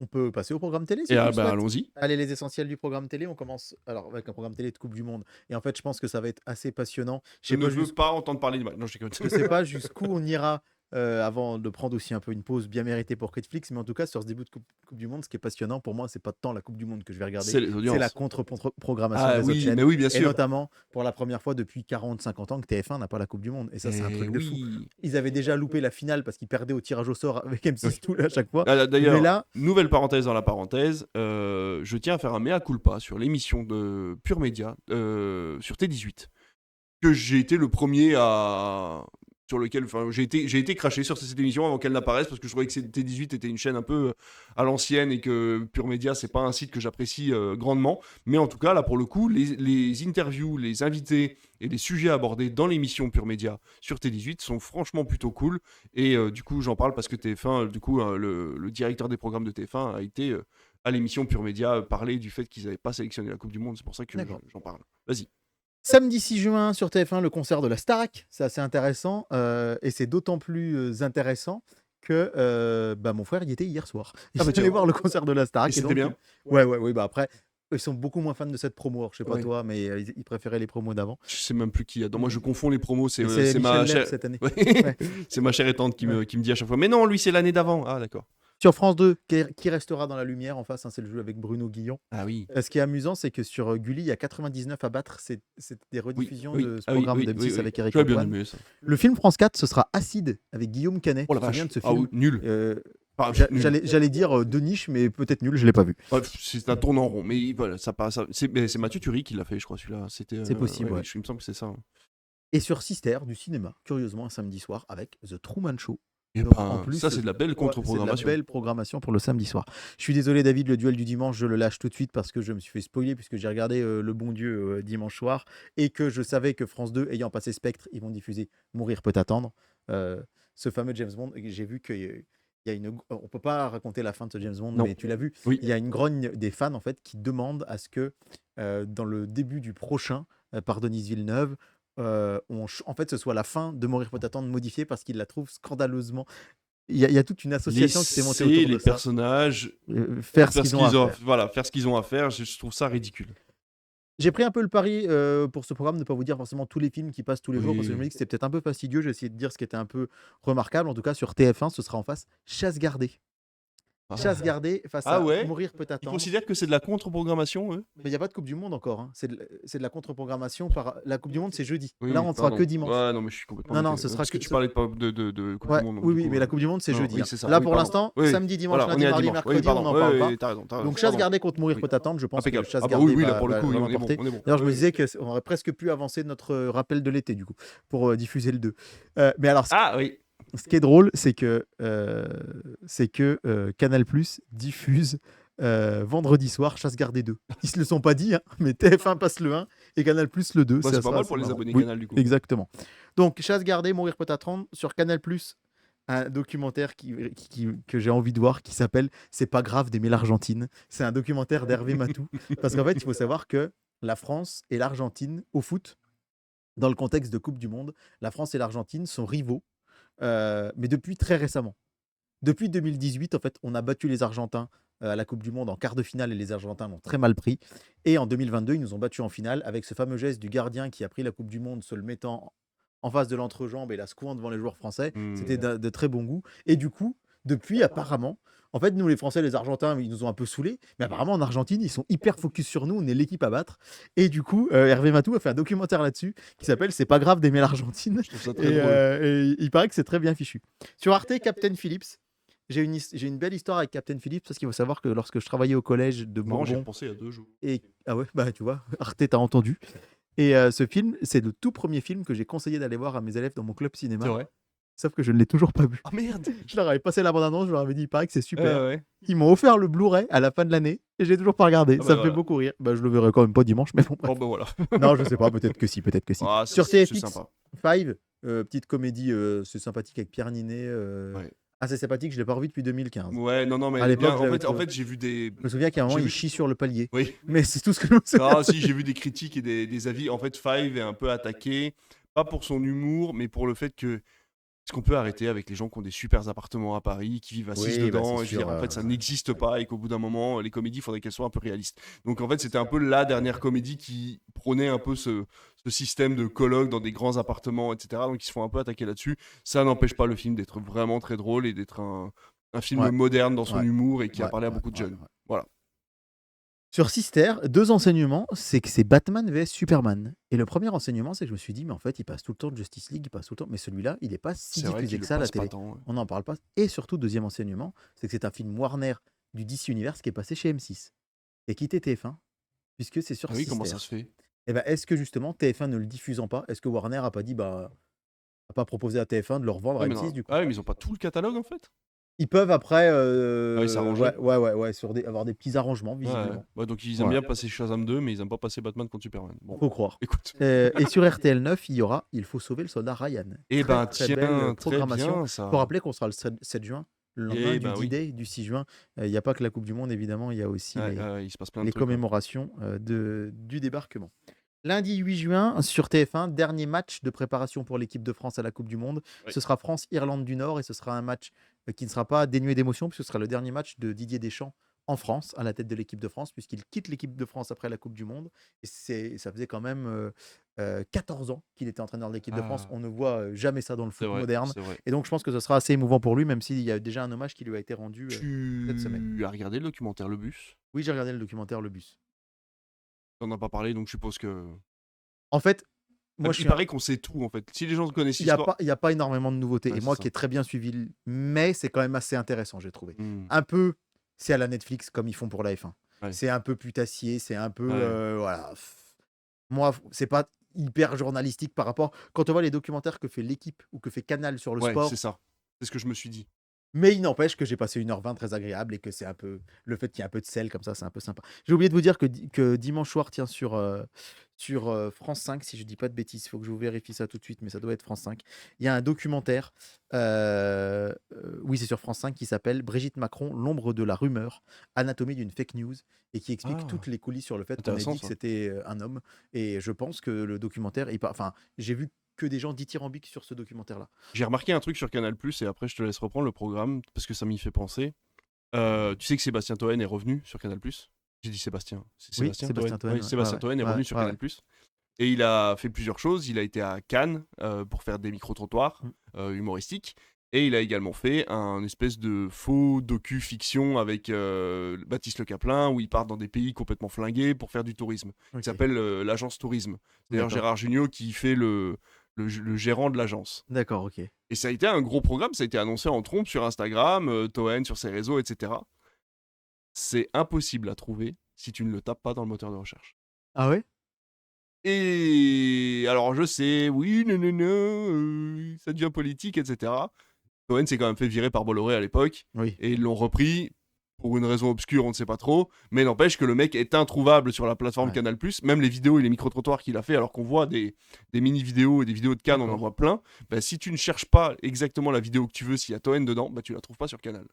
On peut passer au programme télé si Et tu le souhaites. allons-y. Allez, les essentiels du programme télé, on commence alors avec un programme télé de Coupe du Monde. Et en fait, je pense que ça va être assez passionnant. Je ne veux pas entendre parler de match. Non, je Je sais pas jusqu'où on ira avant de prendre aussi un peu une pause bien méritée pour Netflix, mais en tout cas sur ce début de coupe du Monde, ce qui est passionnant pour moi, c'est pas tant la Coupe du Monde que je vais regarder, C'est les audiences. c'est la contre-programmation Ah des autres oui, chaînes. mais oui, bien Et sûr. notamment pour la première fois depuis 40-50 ans que TF1 n'a pas la Coupe du Monde. Et ça, c'est un truc de fou. oui. Ils avaient déjà loupé la finale parce qu'ils perdaient au tirage au sort avec M6 Oui. à chaque fois. Ah, D'ailleurs, Mais là, nouvelle parenthèse dans la parenthèse, je tiens à faire un mea culpa sur l'émission de Pure Média sur T18, que j'ai été le premier sur lequel, enfin, j'ai été craché sur cette émission avant qu'elle n'apparaisse parce que je trouvais que T18 était une chaîne un peu à l'ancienne et que Pure Média c'est pas un site que j'apprécie grandement, mais en tout cas là pour le coup les interviews, les invités et les sujets abordés dans l'émission Pure Média sur T18 sont franchement plutôt cool et du coup j'en parle parce que TF1 du coup le directeur des programmes de TF1 a été à l'émission Pure Média parler du fait qu'ils n'avaient pas sélectionné la Coupe du Monde, c'est pour ça que D'accord. j'en parle. Vas-y. samedi 6 juin sur TF1, le concert de la Starac, c'est assez intéressant et c'est d'autant plus intéressant que mon frère y était hier soir. Il Ah bah est allé tiens. voir le concert de la Starac. Et c'était bien. Ouais, bah après, ils sont beaucoup moins fans de cette promo. Alors, je sais pas Ouais. toi, mais ils préféraient les promos d'avant. Je sais même plus qui y a. Moi je confonds les promos, c'est Et ma Michel chère Leb cette année. Ouais. Ouais. C'est ma chère et tante qui me dit à chaque fois mais non lui c'est l'année d'avant. Ah d'accord. Sur France 2, qui restera dans la lumière en face, hein, c'est le jeu avec Bruno Guillon. Ah oui. Ce qui est amusant, c'est que sur Gulli, il y a 99 à battre. C'est des Oui, rediffusions oui. de ce Ah oui, programme oui, oui, d'M6 oui. avec Eric J'avais bien Antoine. aimé ça. Le film France 4, ce sera Acide avec Guillaume Canet. Oh la Tu te souviens vache. de ce Ah oui, film? nul. Enfin, nul. J'allais dire de niche, mais peut-être nul, je l'ai pas vu. Bref, c'est un tournant rond. Mais voilà, ça passe. C'est Mathieu Turi qui l'a fait, je crois, celui-là. C'était. C'est possible, ouais. Il me semble que c'est ça. Et sur Sister, du cinéma, curieusement, un samedi soir, avec The Truman Show. Et Donc, ben, en plus, ça, c'est de la belle c'est de la contre-programmation. belle programmation pour le samedi soir. Je suis désolé, David, le duel du dimanche, je le lâche tout de suite parce que je me suis fait spoiler puisque j'ai regardé Le Bon Dieu dimanche soir et que je savais que France 2, ayant passé Spectre, ils vont diffuser Mourir peut attendre. Ce fameux James Bond, j'ai vu qu'il y a on peut pas raconter la fin de ce James Bond, Non. mais tu l'as vu. Oui. Il y a une grogne des fans en fait qui demandent à ce que dans le début du prochain, par Denise Villeneuve, en fait, ce soit la fin de Mourir peut attendre modifiée parce qu'ils la trouvent scandaleusement. Il y a toute une association qui s'est montée Laisser autour les de ça. personnages Faire ce qu'ils ont à faire. Voilà, faire ce qu'ils ont à faire. Je trouve ça ridicule. J'ai pris un peu le pari pour ce programme de ne pas vous dire forcément tous les films qui passent tous les jours parce que je me dis que c'était peut-être un peu fastidieux. J'ai essayé de dire ce qui était un peu remarquable. En tout cas, sur TF1, ce sera en face Chasse gardée. Ah. Chasse gardée face Ah à ouais Mourir peut Ils attendre. considèrent que c'est de la contre-programmation, eux? Mais il n'y a pas de Coupe du Monde encore. Hein. C'est de la contre-programmation. La Coupe du Monde, c'est jeudi. Oui, Là, on ne sera pardon. que dimanche. Ouais, non, mais je suis complètement Non, non, décalé. ce sera Parce que que- tu parlais de Coupe Ouais, du Monde. donc oui, du oui, coup, mais la Coupe du Monde, c'est non, jeudi. oui, hein. c'est ça. Là, Oui, pour pardon. l'instant, Oui, samedi, dimanche, voilà, on lundi, est à mardi, dimanche. Oui, mercredi, on pardon. n'en Oui, parle oui, pas. oui, t'as raison. Donc, Chasse Pardon. gardée contre Mourir Oui. peut attendre, je pense que Impeccable. Chasse Ah bah gardée oui, là, va pour le coup, oui, on est bon. l'emporter. On est bon. D'ailleurs, je me Oui, disais qu'on aurait presque pu avancer notre rappel de l'été, du coup, pour diffuser le 2. Mais alors, Ah oui. ce qui est drôle, c'est que Canal+ diffuse vendredi soir Chasse gardée 2. Ils se le sont pas dit, hein, mais TF1 passe le 1 et Canal+ le 2. Bah, Ça c'est pas sera mal assez pour les marrant. abonnés Oui, Canal, du coup. exactement. Donc, Chasse gardée, Mourir peut attendre sur Canal+. Un documentaire que j'ai envie de voir qui s'appelle C'est pas grave d'aimer l'Argentine. C'est un documentaire d'Hervé Matou. Parce qu'en fait, il faut savoir que la France et l'Argentine, au foot, dans le contexte de Coupe du Monde, la France et l'Argentine sont rivaux, mais depuis très récemment. Depuis 2018, en fait, on a battu les Argentins à la Coupe du Monde en quart de finale et les Argentins l'ont très mal pris. Et en 2022, ils nous ont battus en finale avec ce fameux geste du gardien qui a pris la Coupe du Monde se le mettant en face de l'entrejambe et la secouant devant les joueurs français. C'était de très bon goût. Et du coup, depuis, apparemment, en fait, nous, les Français, les Argentins, ils nous ont un peu saoulés. Mais apparemment, en Argentine, ils sont hyper focus sur nous. On est l'équipe à battre. Et du coup, Hervé Matou a fait un documentaire là-dessus qui s'appelle C'est pas grave d'aimer l'Argentine. Je trouve ça très drôle. Et il paraît que c'est très bien fichu. Sur Arte, Captain Phillips. J'ai une belle histoire avec Captain Phillips parce qu'il faut savoir que lorsque je travaillais au collège de Moi, j'ai Bourbon, pensé il y a 2 jours. ah ouais, bah tu vois, Arte t'a entendu. Et ce film, c'est le tout premier film que j'ai conseillé d'aller voir à mes élèves dans mon club cinéma. C'est vrai. Sauf que je ne l'ai toujours pas vu. Ah merde. Je leur avais passé la bande-annonce, je leur avais dit, il paraît que c'est super. Ouais. Ils m'ont offert le Blu-ray à la fin de l'année et j'ai toujours pas regardé. Ah bah Ça me fait voilà. beaucoup rire. Bah, je le verrai quand même pas dimanche, mais bon. Bon, Bref. bah voilà. Non, je sais pas, peut-être que si, peut-être que si. Ah, Sur c'est TFX, sympa. 5, petite comédie, c'est sympathique avec Pierre Ninet. Ouais. Assez sympathique, je l'ai pas revu depuis 2015. Ouais, non, mais À elle est l'époque, bien. je l'avais En trouvé. fait, j'ai vu des. Je me souviens qu'à un moment, J'ai il vu- chie sur le palier. Oui. Mais c'est tout ce que je me souviens. Ah, si, j'ai vu des critiques et des avis. En fait, Five est un peu attaqué, pas pour son humour, mais pour le fait que. Est-ce qu'on peut arrêter avec les gens qui ont des super appartements à Paris, qui vivent à 6 Oui, bah, dedans c'est et je veux dire, sûr, en fait, ça n'existe pas et qu'au bout d'un moment, les comédies, il faudrait qu'elles soient un peu réalistes. Donc, en fait, c'était un peu la dernière comédie qui prônait un peu ce système de colloques dans des grands appartements, etc. Donc, ils se font un peu attaquer là-dessus. Ça n'empêche pas le film d'être vraiment très drôle et d'être un film Ouais. moderne dans son Ouais. humour et qui a Ouais, parlé à ouais, beaucoup de jeunes. ouais. Voilà. Sur Sister, 2 enseignements, c'est que c'est Batman vs Superman. Et le premier enseignement, c'est que je me suis dit, mais en fait, il passe tout le temps de Justice League, il passe tout le temps. Mais celui-là, il n'est pas si C'est vrai diffusé qu'il que le ça à la passe pas télé. tant, ouais. On n'en parle pas. Et surtout, deuxième enseignement, c'est que c'est un film Warner du DC Universe qui est passé chez M6 et quitté TF1, puisque c'est sur Ah oui, Sister. comment ça se fait? Et ben, est-ce que justement, TF1 ne le diffusant pas, est-ce que Warner a pas dit, bah, a pas proposé à TF1 de le revendre à Ouais, mais M6 du coup? Ah oui, mais ils ont pas tout le catalogue en fait? Ils peuvent après s'arranger. ouais, avoir des petits arrangements, Ouais, visiblement. ouais, donc ils aiment Voilà. bien passer Shazam 2, mais ils aiment pas passer Batman contre Superman. Bon, Faut croire. écoute. Et sur RTL 9, il y aura Il faut sauver le soldat Ryan. Eh Très, ben très tiens, belle très programmation. bien ça. Faut rappeler qu'on sera le 7 juin, le lendemain Eh du ben oui. D-Day du 6 juin. Il n'y a pas que la Coupe du Monde, évidemment, il y a aussi Ouais, il se passe plein de les trucs. Ouais. commémorations du débarquement. Lundi 8 juin, sur TF1, dernier match de préparation pour l'équipe de France à la Coupe du Monde. Oui. Ce sera France-Irlande du Nord et ce sera un match qui ne sera pas dénué d'émotion puisque ce sera le dernier match de Didier Deschamps en France, à la tête de l'équipe de France, puisqu'il quitte l'équipe de France après la Coupe du Monde. Et ça faisait quand même 14 ans qu'il était entraîneur de l'équipe de France. Ah, On ne voit jamais ça dans le c'est foot vrai, moderne. c'est vrai. Et donc, je pense que ce sera assez émouvant pour lui, même s'il y a déjà un hommage qui lui a été rendu cette semaine. Tu as regardé le documentaire Le Bus? Oui, j'ai regardé le documentaire Le Bus. T'en as pas parlé, donc je suppose que En fait, moi, je il suis un- paraît qu'on sait tout, en fait. Si les gens connaissent il n'y a l'histoire. pas, il y a pas énormément de nouveautés. Ouais, Et c'est moi ça. qui ai très bien suivi, mais c'est quand même assez intéressant, j'ai trouvé. Mmh. Un peu, c'est à la Netflix comme ils font pour la F1. Ouais. C'est un peu putassier, c'est un peu. Ouais. Voilà. Moi, c'est pas hyper journalistique par rapport. Quand on voit les documentaires que fait l'équipe ou que fait Canal sur le Ouais, c'est sport, ça. C'est ce que je me suis dit. mais il n'empêche que j'ai passé 1h20 très agréable et que c'est un peu. Le fait qu'il y ait un peu de sel comme ça, c'est un peu sympa. J'ai oublié de vous dire que dimanche soir, tiens, sur France 5, si je dis pas de bêtises, il faut que je vous vérifie ça tout de suite, mais ça doit être France 5. Il y a un documentaire, oui, c'est sur France 5, qui s'appelle Brigitte Macron, l'ombre de la rumeur, anatomie d'une fake news, et qui explique Ah, toutes les coulisses sur le fait qu'on ait intéressant dit que ça. c'était un homme. Et je pense que le documentaire, enfin, j'ai vu que des gens dithyrambiques sur ce documentaire-là. J'ai remarqué un truc sur Canal+, et après je te laisse reprendre le programme, parce que ça m'y fait penser. Tu sais que Sébastien Toen est revenu sur Canal+. J'ai dit Sébastien. C'est Oui, Sébastien Sébastien Toen. Toen, Oui, ouais, Sébastien ouais, Toen est ouais, revenu sur ouais, Canal+. Et il a fait plusieurs choses. Il a été à Cannes pour faire des micro-trottoirs ouais. humoristiques. Et il a également fait un espèce de faux docu-fiction avec Baptiste Le Caplin, où il part dans des pays complètement flingués pour faire du tourisme. Ok, Qui s'appelle l'agence tourisme. C'est d'ailleurs d'accord. Gérard Jugnot qui fait le gérant de l'agence. D'accord, ok. Et ça a été un gros programme, ça a été annoncé en trompe sur Instagram, Toen sur ses réseaux, etc. C'est impossible à trouver si tu ne le tapes pas dans le moteur de recherche. Ah ouais? Et alors je sais, oui, non, non, non, ça devient politique, etc. Cohen s'est quand même fait virer par Bolloré à l'époque, Oui. et ils l'ont repris pour une raison obscure, on ne sait pas trop, mais n'empêche que le mec est introuvable sur la plateforme Ouais. Canal+, même les vidéos et les micro-trottoirs qu'il a fait, alors qu'on voit des mini-vidéos et des vidéos de Cannes, on en D'accord. voit plein, bah, si tu ne cherches pas exactement la vidéo que tu veux, s'il y a Toen dedans, bah, tu la trouves pas sur Canal.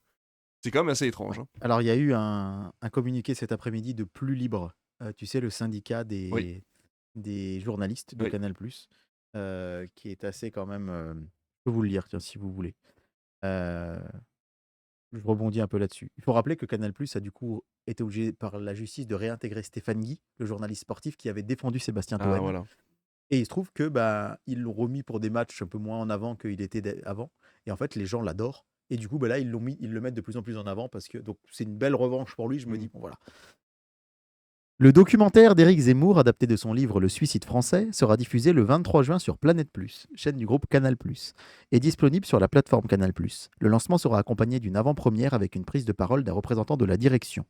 C'est quand même assez étrange. Ouais. Hein. Alors, il y a eu un communiqué cet après-midi de Plus Libre, tu sais, le syndicat Oui, des journalistes de oui. Canal+, qui est assez quand même. Je peux vous le lire, tiens, si vous voulez. Euh, je rebondis un peu là-dessus. Il faut rappeler que Canal+ a du coup été obligé par la justice de réintégrer Stéphane Guy, le journaliste sportif qui avait défendu Sébastien Ah Toen. voilà. Et il se trouve que bah, ils l'ont remis pour des matchs un peu moins en avant qu'il était avant. Et en fait, les gens l'adorent. Et du coup, bah là, ils le mettent de plus en plus en avant parce que donc c'est une belle revanche pour lui. Je me Mm. dis, bon voilà. Le documentaire d'Éric Zemmour, adapté de son livre Le Suicide français, sera diffusé le 23 juin sur Planète+, chaîne du groupe Canal+, et disponible sur la plateforme Canal+. Le lancement sera accompagné d'une avant-première avec une prise de parole d'un représentant de la direction.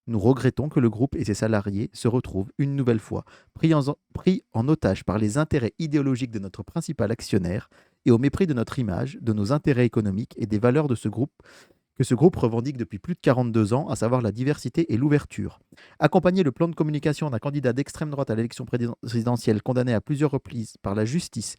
Nous regrettons que le groupe et ses salariés se retrouvent une nouvelle fois pris en otage par les intérêts idéologiques de notre principal actionnaire et au mépris de notre image, de nos intérêts économiques et des valeurs de ce groupe que ce groupe revendique depuis plus de 42 ans, à savoir la diversité et l'ouverture. Accompagner le plan de communication d'un candidat d'extrême droite à l'élection présidentielle condamné à plusieurs reprises par la justice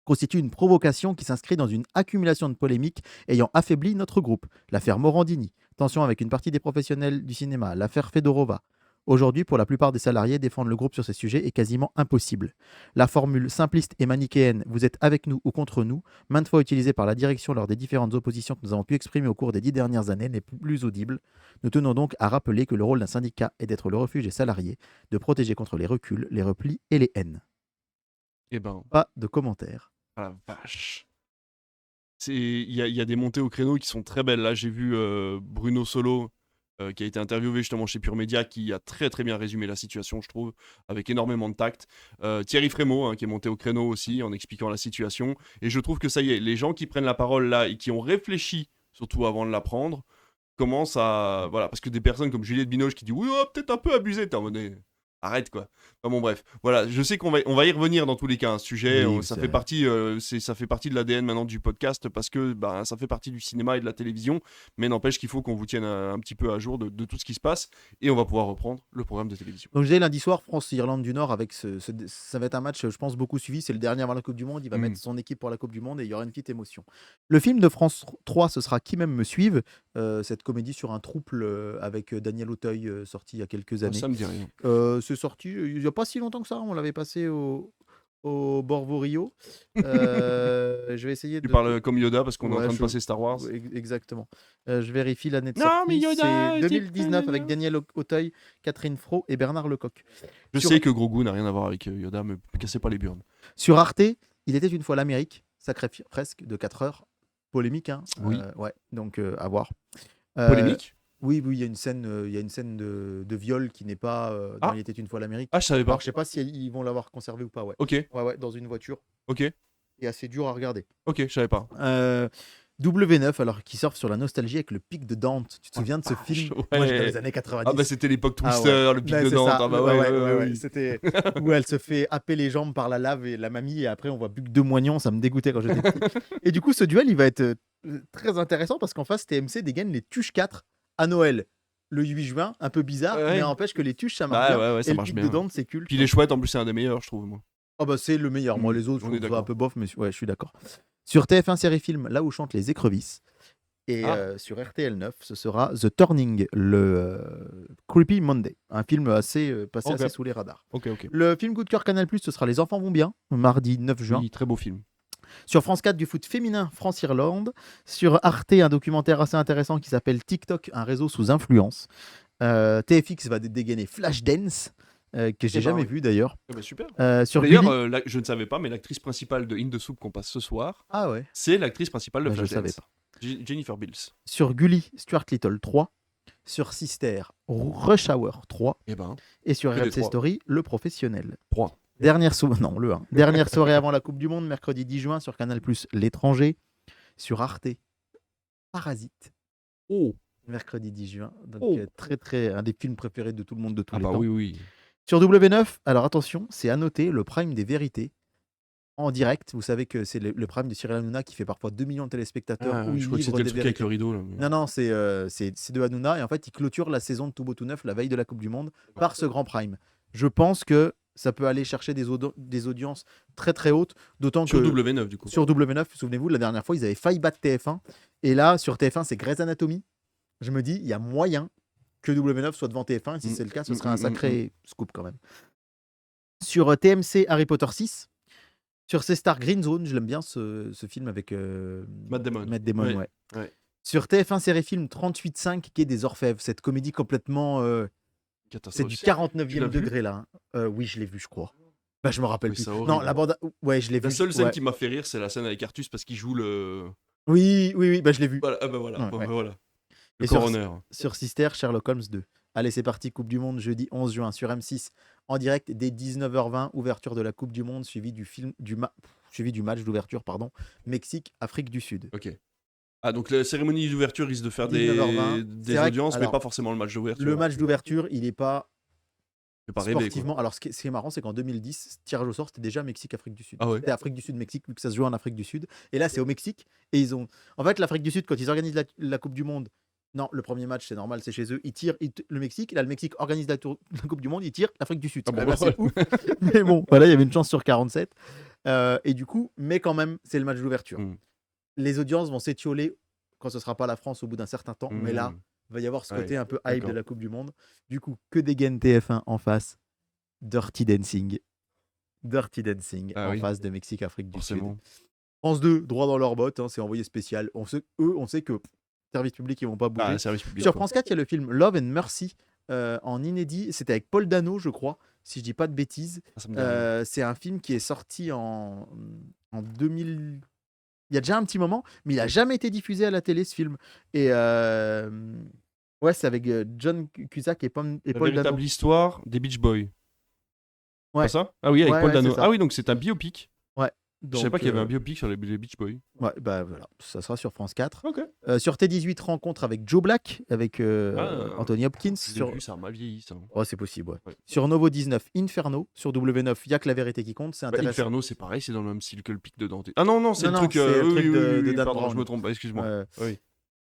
constitue une provocation qui s'inscrit dans une accumulation de polémiques ayant affaibli notre groupe. L'affaire Morandini, tension avec une partie des professionnels du cinéma, l'affaire Fedorova. Aujourd'hui, pour la plupart des salariés, défendre le groupe sur ces sujets est quasiment impossible. La formule simpliste et manichéenne « vous êtes avec nous ou contre nous », maintes fois utilisée par la direction lors des différentes oppositions que nous avons pu exprimer au cours des 10 dernières années, n'est plus audible. Nous tenons donc à rappeler que le rôle d'un syndicat est d'être le refuge des salariés, de protéger contre les reculs, les replis et les haines. Eh ben, Pas de commentaires. ah la vache. Il y a des montées au créneau qui sont très belles. Là, j'ai vu Bruno Solo, qui a été interviewé justement chez Pure Média, qui a très très bien résumé la situation, je trouve, avec énormément de tact. Thierry Frémaux, hein, qui est monté au créneau aussi, en expliquant la situation. Et je trouve que ça y est, les gens qui prennent la parole là et qui ont réfléchi, surtout avant de la prendre, commencent à... Voilà, parce que des personnes comme Juliette Binoche qui dit « Oui, oh, peut-être un peu abusé », t'es en mode... Arrête quoi. Enfin bon bref, voilà, je sais on va y revenir dans tous les cas, un sujet, Oui, ça fait partie, ça fait partie de l'ADN maintenant du podcast parce que bah, ça fait partie du cinéma et de la télévision, mais n'empêche qu'il faut qu'on vous tienne un petit peu à jour de tout ce qui se passe et on va pouvoir reprendre le programme de télévision. Donc je disais lundi soir, France-Irlande du Nord, avec ça va être un match, je pense, beaucoup suivi. C'est le dernier avant la Coupe du Monde. Il va mettre son équipe pour la Coupe du Monde et il y aura une petite émotion. Le film de France 3, ce sera Qui m'aime me suive, cette comédie sur un trouble avec Daniel Auteuil, sorti il y a quelques Ah, années. ça me dit rien. C'est sorti il n'y a pas si longtemps que ça. On l'avait passé au Borvorio. Je vais essayer Tu de. parles comme Yoda parce qu'on est en Ouais, train de passer Star Wars. Exactement. Je vérifie l'année de Non, mais sortie. Yoda, C'est c'est 2019 pas- avec Daniel Auteuil, Catherine Fro et Bernard Lecoq. Je Sur- sais que Grogu n'a rien à voir avec Yoda, mais cassez pas les burnes. Sur Arte, il était une fois l'Amérique, sacré presque de 4 heures. Polémique, hein. Oui. Ouais, donc à voir. Polémique Oui, il y a une scène, de viol qui n'est pas dans Ah. Il était une fois l'Amérique. Ah, je savais pas. Alors, je sais pas si ils vont l'avoir conservé ou pas, ouais. Ok, Ouais, dans une voiture. ok, Et assez dur à regarder. ok, je savais pas. W9, alors qui surfe sur la nostalgie avec le pic de Dante. Tu te souviens de ce vache, film? ouais. Moi, j'étais dans les années 90. Ah bah c'était l'époque Ah Twister, ouais. le pic Ouais, de c'est Dante. ça. Ah bah Ouais. oui. C'était où elle se fait happer les jambes par la lave et la mamie, et après on voit plus que deux moignons. Ça me dégoûtait quand j'étais petit. Et du coup, ce duel, il va être très intéressant parce qu'en face, TMC dégaine les Tuches 4 à Noël. Le 8 juin, un peu bizarre, Ouais. mais n'empêche que les Tuches, ça marche bien. Ouais, ça Et marche le pic bien. de Dante, c'est culte. Puis il est chouette, en plus c'est un des meilleurs, je trouve, moi. Oh bah c'est le meilleur. Moi, les autres, on je est trouve ça un d'accord. peu bof, mais ouais, je suis d'accord. Sur TF1 Série Film, là où chantent les écrevisses. Et sur RTL 9, ce sera The Turning, le Creepy Monday. Un film passé Ok. assez sous les radars. Ok. Le film coup de cœur Canal+, ce sera Les Enfants vont bien, mardi 9 juin. Oui, très beau film. Sur France 4, du foot féminin, France-Irlande. Sur Arte, un documentaire assez intéressant qui s'appelle TikTok, un réseau sous influence. TFX va dégainer Flashdance, que j'ai jamais vu d'ailleurs. Eh ben, super. Sur D'ailleurs, Gulli- je ne savais pas, mais l'actrice principale de In the Soup qu'on passe ce soir, Ah ouais. c'est l'actrice principale de Bah, je Flashdance. savais pas. Jennifer Bills. Sur Gulli, Stuart Little 3. Sur Sister, Rush Hour 3. Eh ben, Et sur Que des RMC trois. Story, Le Professionnel. 3. Non, le 1. Dernière soirée avant la Coupe du Monde, mercredi 10 juin, sur Canal+, L'étranger. Sur Arte, Parasite, Oh. mercredi 10 juin. Donc, Oh. un des films préférés de tout le monde de tous Ah les bah temps. oui. Sur W9, alors attention, c'est à noter, le Prime des vérités. En direct, vous savez que c'est le Prime de Cyril Hanouna qui fait parfois 2 millions de téléspectateurs Ah, où je il crois que livre c'était des le truc avec vérités. le rideau. Là, mais- Non, c'est de Hanouna. Et en fait, il clôture la saison de Tout Beau Tout Neuf, la veille de la Coupe du Monde, par ce grand Prime. Je pense que ça peut aller chercher des audiences très très hautes, d'autant Sur que W9, du coup. sur W9, souvenez-vous, la dernière fois, ils avaient failli battre TF1. Et là, sur TF1, c'est Grey's Anatomy. Je me dis, il y a moyen que W9 soit devant TF1. Et si c'est le cas, ce serait un sacré scoop quand même. Sur TMC, Harry Potter 6. Sur C-Star, Green Zone, je l'aime bien ce film avec Matt Damon. ouais. Ouais. Sur TF1 Série Film 38.5, qui est des Orfèvres, cette comédie complètement. C'est Catastrophe. du Tu l'as 49e vu degré là. Oui, je l'ai vu, je crois. Bah, je me rappelle Oui, plus. c'est Non, horrible. la bande. Ouais, je l'ai vu. La seule scène ouais. qui m'a fait rire, c'est la scène avec Artus parce qu'il joue le. Oui, bah, je l'ai vu. Voilà, ah bah voilà. Ouais, Bon, ouais. bah voilà. Le Et sur- coroner. Sur Sister, Sherlock Holmes 2. Allez, c'est parti, Coupe du Monde, jeudi 11 juin sur M6, en direct dès 19h20, ouverture de la Coupe du Monde, suivi du match d'ouverture, Mexique-Afrique du Sud. Ok. Ah, donc la cérémonie d'ouverture risque de faire des 19h20. C'est vrai que- audiences, mais alors, pas forcément le match d'ouverture. Le match d'ouverture, il n'est pas C'est pas rêvé, quoi. sportivement. Alors, ce qui est marrant, c'est qu'en 2010, tirage au sort, c'était déjà Mexique-Afrique du Sud. Ah ouais. C'était Afrique du Sud-Mexique, vu que ça se joue en Afrique du Sud. Et là, c'est au Mexique. Et ils ont. En fait, l'Afrique du Sud, quand ils organisent la Coupe du Monde, non, le premier match, c'est normal, c'est chez eux. Ils tirent le Mexique. Là, le Mexique organise la Coupe du Monde, ils tirent l'Afrique du Sud. Ah bon, Eh ben, c'est ouais. ouf. Mais bon, voilà, il y avait une chance sur 47. Et du coup, mais quand même, c'est le match d'ouverture. Mm. Les audiences vont s'étioler quand ce sera pas la France au bout d'un certain temps. Mais là, il va y avoir ce côté Ouais, un peu hype d'accord. de la Coupe du Monde. Du coup, que dégaine TF1 en face? Dirty Dancing. Ah en oui. face de Mexique-Afrique du Sud. Forcément. France 2, droit dans leurs bottes, hein, c'est envoyé spécial. On sait que service public, ils vont pas bouger. Ah, service public. Sur quoi. France 4, il y a le film Love and Mercy en inédit. C'était avec Paul Dano, je crois, si je dis pas de bêtises. Ah, ça me dit rien. C'est un film qui est sorti en 2000. Il y a déjà un petit moment, mais il a jamais été diffusé à la télé, ce film. Et ouais, c'est avec John Cusack et La Paul Dano. véritable histoire des Beach Boys. Ouais. Pas ça? Ah oui, avec Ouais, Paul ouais, Dano. c'est ça. Ah oui, donc c'est un biopic. Je savais Donc, pas qu'il y avait un biopic sur les Beach Boys. Ouais, bah voilà, ça sera sur France 4. Ok. Sur T18, rencontre avec Joe Black, avec Anthony Hopkins. Je l'ai Sur... vu, ça a mal vieilli, ça. Oh, c'est possible, ouais. Ouais. Sur Novo 19, Inferno. Sur W9, il n'y a que la vérité qui compte. C'est Bah, intéressant. Inferno, c'est pareil, c'est dans le même style que le pic de Dante. Ah non, c'est Non, le non, truc. c'est le truc de Dan pardon, Brown. je me trompe, excuse-moi. Oui.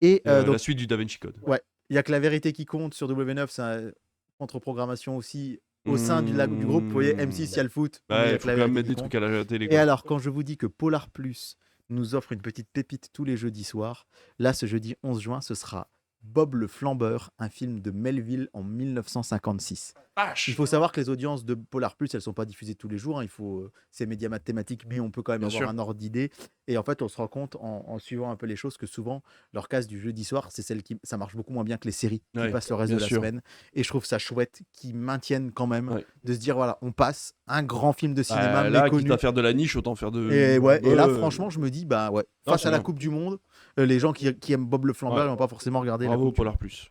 Et La donc, suite du Da Vinci Code. il n'y a que la vérité qui compte sur W9. C'est un contre-programmation aussi au sein du groupe. Vous voyez, M6, il y a le foot. mais il y Ouais, a il que faut la quand même vérité mettre qui des compte. trucs à la télé. Et quoi. alors, quand je vous dis que Polar Plus nous offre une petite pépite tous les jeudis soirs, là, ce jeudi 11 juin, ce sera Bob le Flambeur, un film de Melville en 1956. Il Vache. faut savoir que les audiences de Polar Plus, elles sont pas diffusées tous les jours, hein. C'est médias mathématiques, mais on peut quand même Bien avoir sûr. un ordre d'idée. Et en fait, on se rend compte en suivant un peu les choses que souvent, leur case du jeudi soir, c'est celle qui ça marche beaucoup moins bien que les séries qui Ouais, passent le reste bien de la sûr. semaine. Et je trouve ça chouette qu'ils maintiennent quand même Ouais. de se dire voilà, on passe un grand film de cinéma Là, quitte méconnu. à faire de la niche, autant faire de. Et ouais, et là, Ouais. franchement, je me dis, bah ouais, Non, face c'est à la bien. Coupe du Monde, les gens qui aiment Bob le Flambeur, Ouais. ils vont pas forcément regarder la Bravo Coupe du Monde. Polar Plus.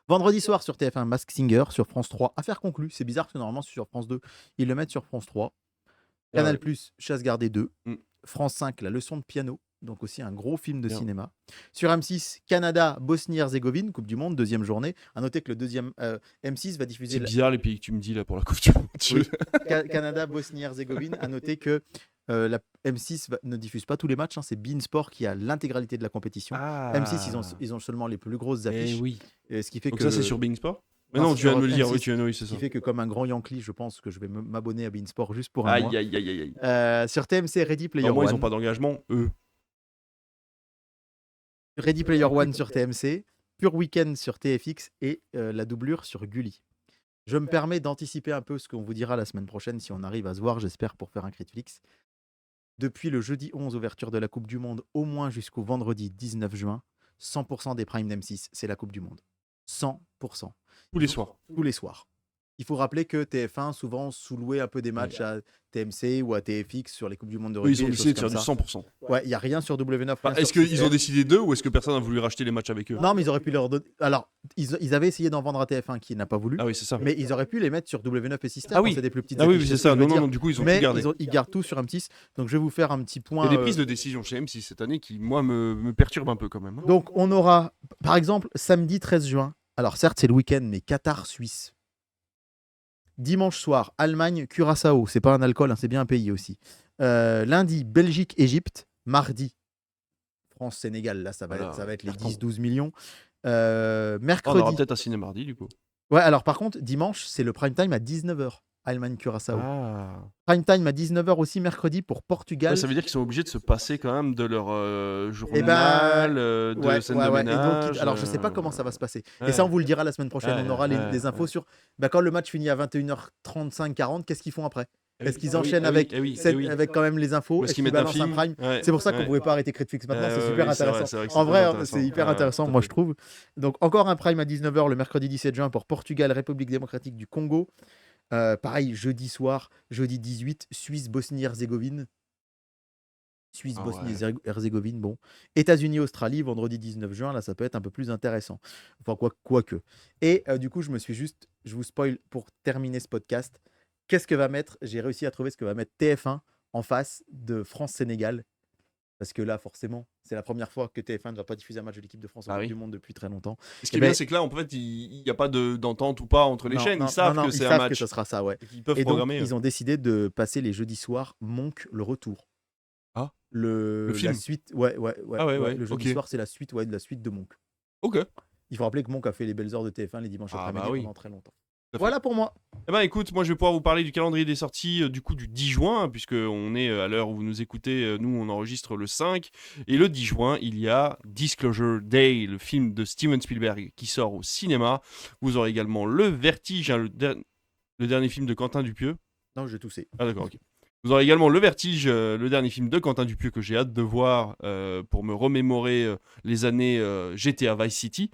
Vendredi soir sur TF1, Mask Singer, sur France 3, affaire conclue. C'est bizarre parce que normalement c'est sur France 2. Ils le mettent sur France 3. Ah Canal+, ouais. Chasse gardée 2. Mm. France 5, La leçon de piano. Donc aussi un gros film de Bien. cinéma. Sur M6, Canada, Bosnie-Herzégovine, Coupe du Monde, deuxième journée. À noter que le deuxième M6 va diffuser C'est bizarre les pays que tu me dis là pour la Coupe du Monde. Oui. Canada, Bosnie-Herzégovine. À noter que la M6 ne diffuse pas tous les matchs, hein. C'est beIN Sport qui a l'intégralité de la compétition. M6, ils ont seulement les plus grosses affiches. Eh oui. Ce qui fait Donc que ça c'est sur Bing Sport. Mais Non, non, c'est tu viens de sur me le dire. M6. Oui, tu viens, oui, c'est Ce qui ça. fait que comme un grand Yankee, je pense que je vais m'abonner à beIN Sport juste pour un mois. Aïe, aïe, aïe, aïe, aïe. Sur TMC, Ready Player Au moins, ils One. n'ont pas d'engagement, eux. Ready Player One sur TMC, Pure Weekend sur TFX et la doublure sur Gulli. Je me permets d'anticiper un peu ce qu'on vous dira la semaine prochaine si on arrive à se voir, j'espère, pour faire un Critflix. Depuis le jeudi 11, ouverture de la Coupe du Monde, au moins jusqu'au vendredi 19 juin, 100% des primes d'M6, c'est la Coupe du Monde. 100%. Tous les soirs. Tous les soirs. Il faut rappeler que TF1 souvent sous-louait un peu des matchs à TMC ou à TFX sur les Coupes du Monde de Eux, rugby. ils ont des décidé choses de faire comme du ça. 100%. Ouais, il n'y a rien sur W9. rien Est-ce sur qu'ils ont 6R. décidé d'eux ou est-ce que personne n'a voulu racheter les matchs avec eux? Non, mais ils auraient pu leur donner. Alors, ils avaient essayé d'en vendre à TF1 qui n'a pas voulu. Ah oui, c'est ça. Mais ils auraient pu les mettre sur W9 et 6 Ah oui. c'est des plus petites Ah oui, affiches, c'est ce que ça. je veux Non, dire. non, du coup, ils ont Mais tout gardé. ils gardent tout sur M6. Donc, je vais vous faire un petit Il y point. a des prises de décision chez M6 cette année qui, moi, me perturbent un peu quand même. Donc, on aura, par exemple, samedi 13 juin. Alors, certes, c'est le week-end, mais Qatar-Suisse. Dimanche soir, Allemagne, Curaçao. C'est pas un alcool, hein, c'est bien un pays aussi. Lundi, Belgique, Égypte. Mardi, France, Sénégal. Là, ça va être les 10-12 millions. On aura Mercredi. peut-être un ciné mardi, du coup. Ouais, alors par contre, dimanche, c'est le prime time à 19h. Allemagne, Curaçao. Ah. Prime time à 19h aussi, mercredi, pour Portugal. Ouais, ça veut dire qu'ils sont obligés de se passer quand même de leur Eh ben, journal, de ouais, scène ouais, de ouais. Et donc, ménage. alors, je sais pas comment ça va se passer. Ouais. Et ça, on vous le dira la semaine prochaine. Ouais, on aura ouais, les infos sur quand le match finit à 21h35, 40, qu'est-ce qu'ils font après? Est-ce qu'ils enchaînent avec quand même les infos? Est-ce qu'ils mettent un balancent un film? prime? Ouais, C'est pour ça qu'on ouais. pouvait pas arrêter Critflix maintenant, c'est Ouais, super oui, c'est vrai, intéressant. c'est vrai que En c'est vrai, très intéressant. c'est hyper Ouais, intéressant, tout à moi fait. je trouve. Donc encore un prime à 19h le mercredi 17 juin pour Portugal, République démocratique du Congo. Pareil, jeudi soir, jeudi 18, Suisse, Bosnie-Herzégovine. Suisse, Ah Bosnie-Herzégovine, bon. États-Unis, Australie, vendredi 19 juin, là ça peut être un peu plus intéressant. Enfin, quoique. Et du coup, je vous spoil pour terminer ce podcast. Qu'est-ce que va mettre, j'ai réussi à trouver ce que va mettre TF1 en face de France-Sénégal. Parce que là, forcément, c'est la première fois que TF1 ne va pas diffuser un match de l'équipe de France au Coupe du Monde depuis très longtemps. Ce qui est bien, c'est que là, en fait, il n'y a pas d'entente ou pas entre les chaînes. Ils savent que c'est un match. Que ce sera ça, ouais. Ils peuvent et donc, programmer. ils ont décidé de passer les jeudis soirs Monk le retour. Ah. Le film. La suite, ouais. Ah ouais. Le jeudi soir, c'est la suite, de la suite de Monk. Ok. Il faut rappeler que Monk a fait les belles heures de TF1 les dimanches après-midi pendant très longtemps. Voilà pour moi. Eh ben écoute, moi je vais pouvoir vous parler du calendrier des sorties du coup du 10 juin, puisque on est à l'heure où vous nous écoutez, nous on enregistre le 5, et le 10 juin il y a Disclosure Day, le film de Steven Spielberg qui sort au cinéma. Vous aurez également Le Vertige, le dernier film de Quentin Dupieux. Non, j'ai toussé. Ah d'accord, ok. Vous aurez également Le Vertige, le dernier film de Quentin Dupieux que j'ai hâte de voir pour me remémorer les années GTA Vice City.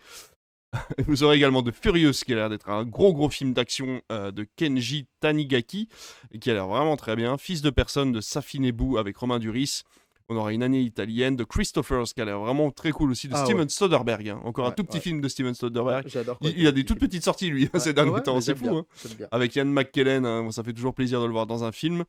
Vous aurez également The Furious, qui a l'air d'être un gros film d'action de Kenji Tanigaki, et qui a l'air vraiment très bien. Fils de personne de Safi Nebou avec Romain Duris. On aura Une année italienne de Christophers, qui a l'air vraiment très cool aussi, de Steven Soderbergh. Hein. Encore un tout petit film de Steven Soderbergh. J'adore. Il a des toutes petites sorties, lui, ces derniers temps, c'est fou. Hein. Avec Ian McKellen, hein, ça fait toujours plaisir de le voir dans un film.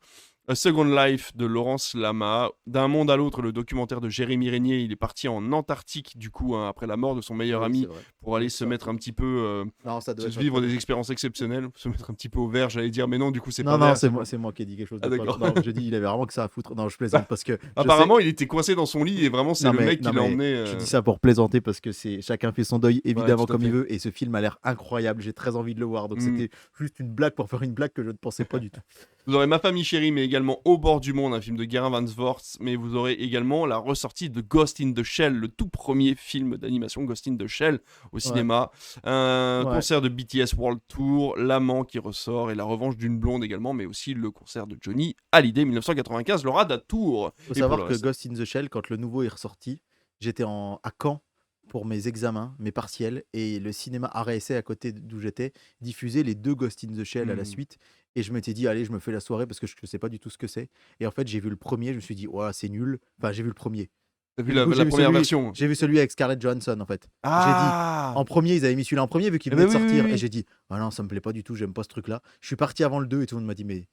A Second Life de Laurence Lama. D'un monde à l'autre, le documentaire de Jérémy Régnier. Il est parti en Antarctique, du coup, hein, après la mort de son meilleur ami, pour aller se mettre un petit peu. Se vivre des expériences exceptionnelles, se mettre un petit peu au vert, j'allais dire, mais non, du coup, c'est pas vert. Non, c'est moi qui ai dit quelque chose. Non, j'ai dit, il avait vraiment que ça à foutre. Non, je plaisante parce que. Apparemment, il était coincé dans son lit et vraiment, c'est le mec qui l'a emmené. Je dis ça pour plaisanter parce que chacun fait son deuil, évidemment, comme il veut. Et ce film a l'air incroyable. J'ai très envie de le voir. Donc, c'était juste une blague pour faire une blague que je ne pensais pas du tout. Vous aurez Ma famille chérie, mais également Au bord du monde, un film de Guerin Van Sworts. Mais vous aurez également la ressortie de Ghost in the Shell, le tout premier film d'animation Ghost in the Shell au cinéma. Un concert de BTS World Tour, L'amant qui ressort et la revanche d'une blonde également, mais aussi le concert de Johnny Hallyday 1995, Laura Datour. Faut savoir que Ghost in the Shell, quand le nouveau est ressorti, j'étais à Caen pour mes examens, mes partiels, et le cinéma Arrêt Essai à côté d'où j'étais diffusait les 2 Ghost in the Shell à la suite, et je m'étais dit allez, je me fais la soirée parce que je sais pas du tout ce que c'est, et en fait j'ai vu le premier, je me suis dit ouais c'est nul, enfin j'ai vu le premier. T'as vu la première version? J'ai vu celui avec Scarlett Johansson en fait. J'ai dit en premier, ils avaient mis celui-là en premier vu qu'il venait de sortir, et j'ai dit ah non ça me plaît pas du tout, j'aime pas ce truc là. Je suis parti avant le 2 et tout le monde m'a dit mais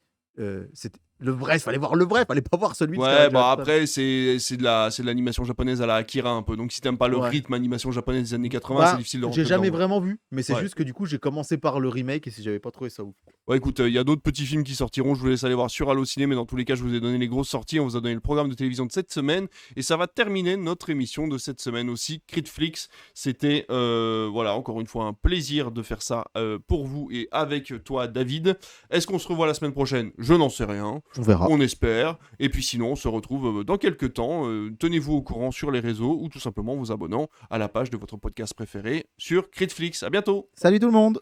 c'était le vrai, fallait voir le vrai, fallait pas voir celui de Scarlett Johansson. Après c'est de l'animation japonaise à la Akira un peu, donc si t'aimes pas le rythme animation japonaise des années 80, c'est difficile de rentrer J'ai jamais dedans. vraiment vu, mais c'est juste que du coup j'ai commencé par le remake et si j'avais pas trouvé ça ouf. Ouais, écoute, il y a d'autres petits films qui sortiront, je vous laisse aller voir sur Allociné, mais dans tous les cas, je vous ai donné les grosses sorties, on vous a donné le programme de télévision de cette semaine, et ça va terminer notre émission de cette semaine aussi, Critflix. C'était, voilà, encore une fois, un plaisir de faire ça pour vous et avec toi, David. Est-ce qu'on se revoit la semaine prochaine? Je n'en sais rien. On verra. On espère. Et puis sinon, on se retrouve dans quelques temps. Tenez-vous au courant sur les réseaux ou tout simplement vous abonnant à la page de votre podcast préféré sur Critflix. À bientôt! Salut tout le monde!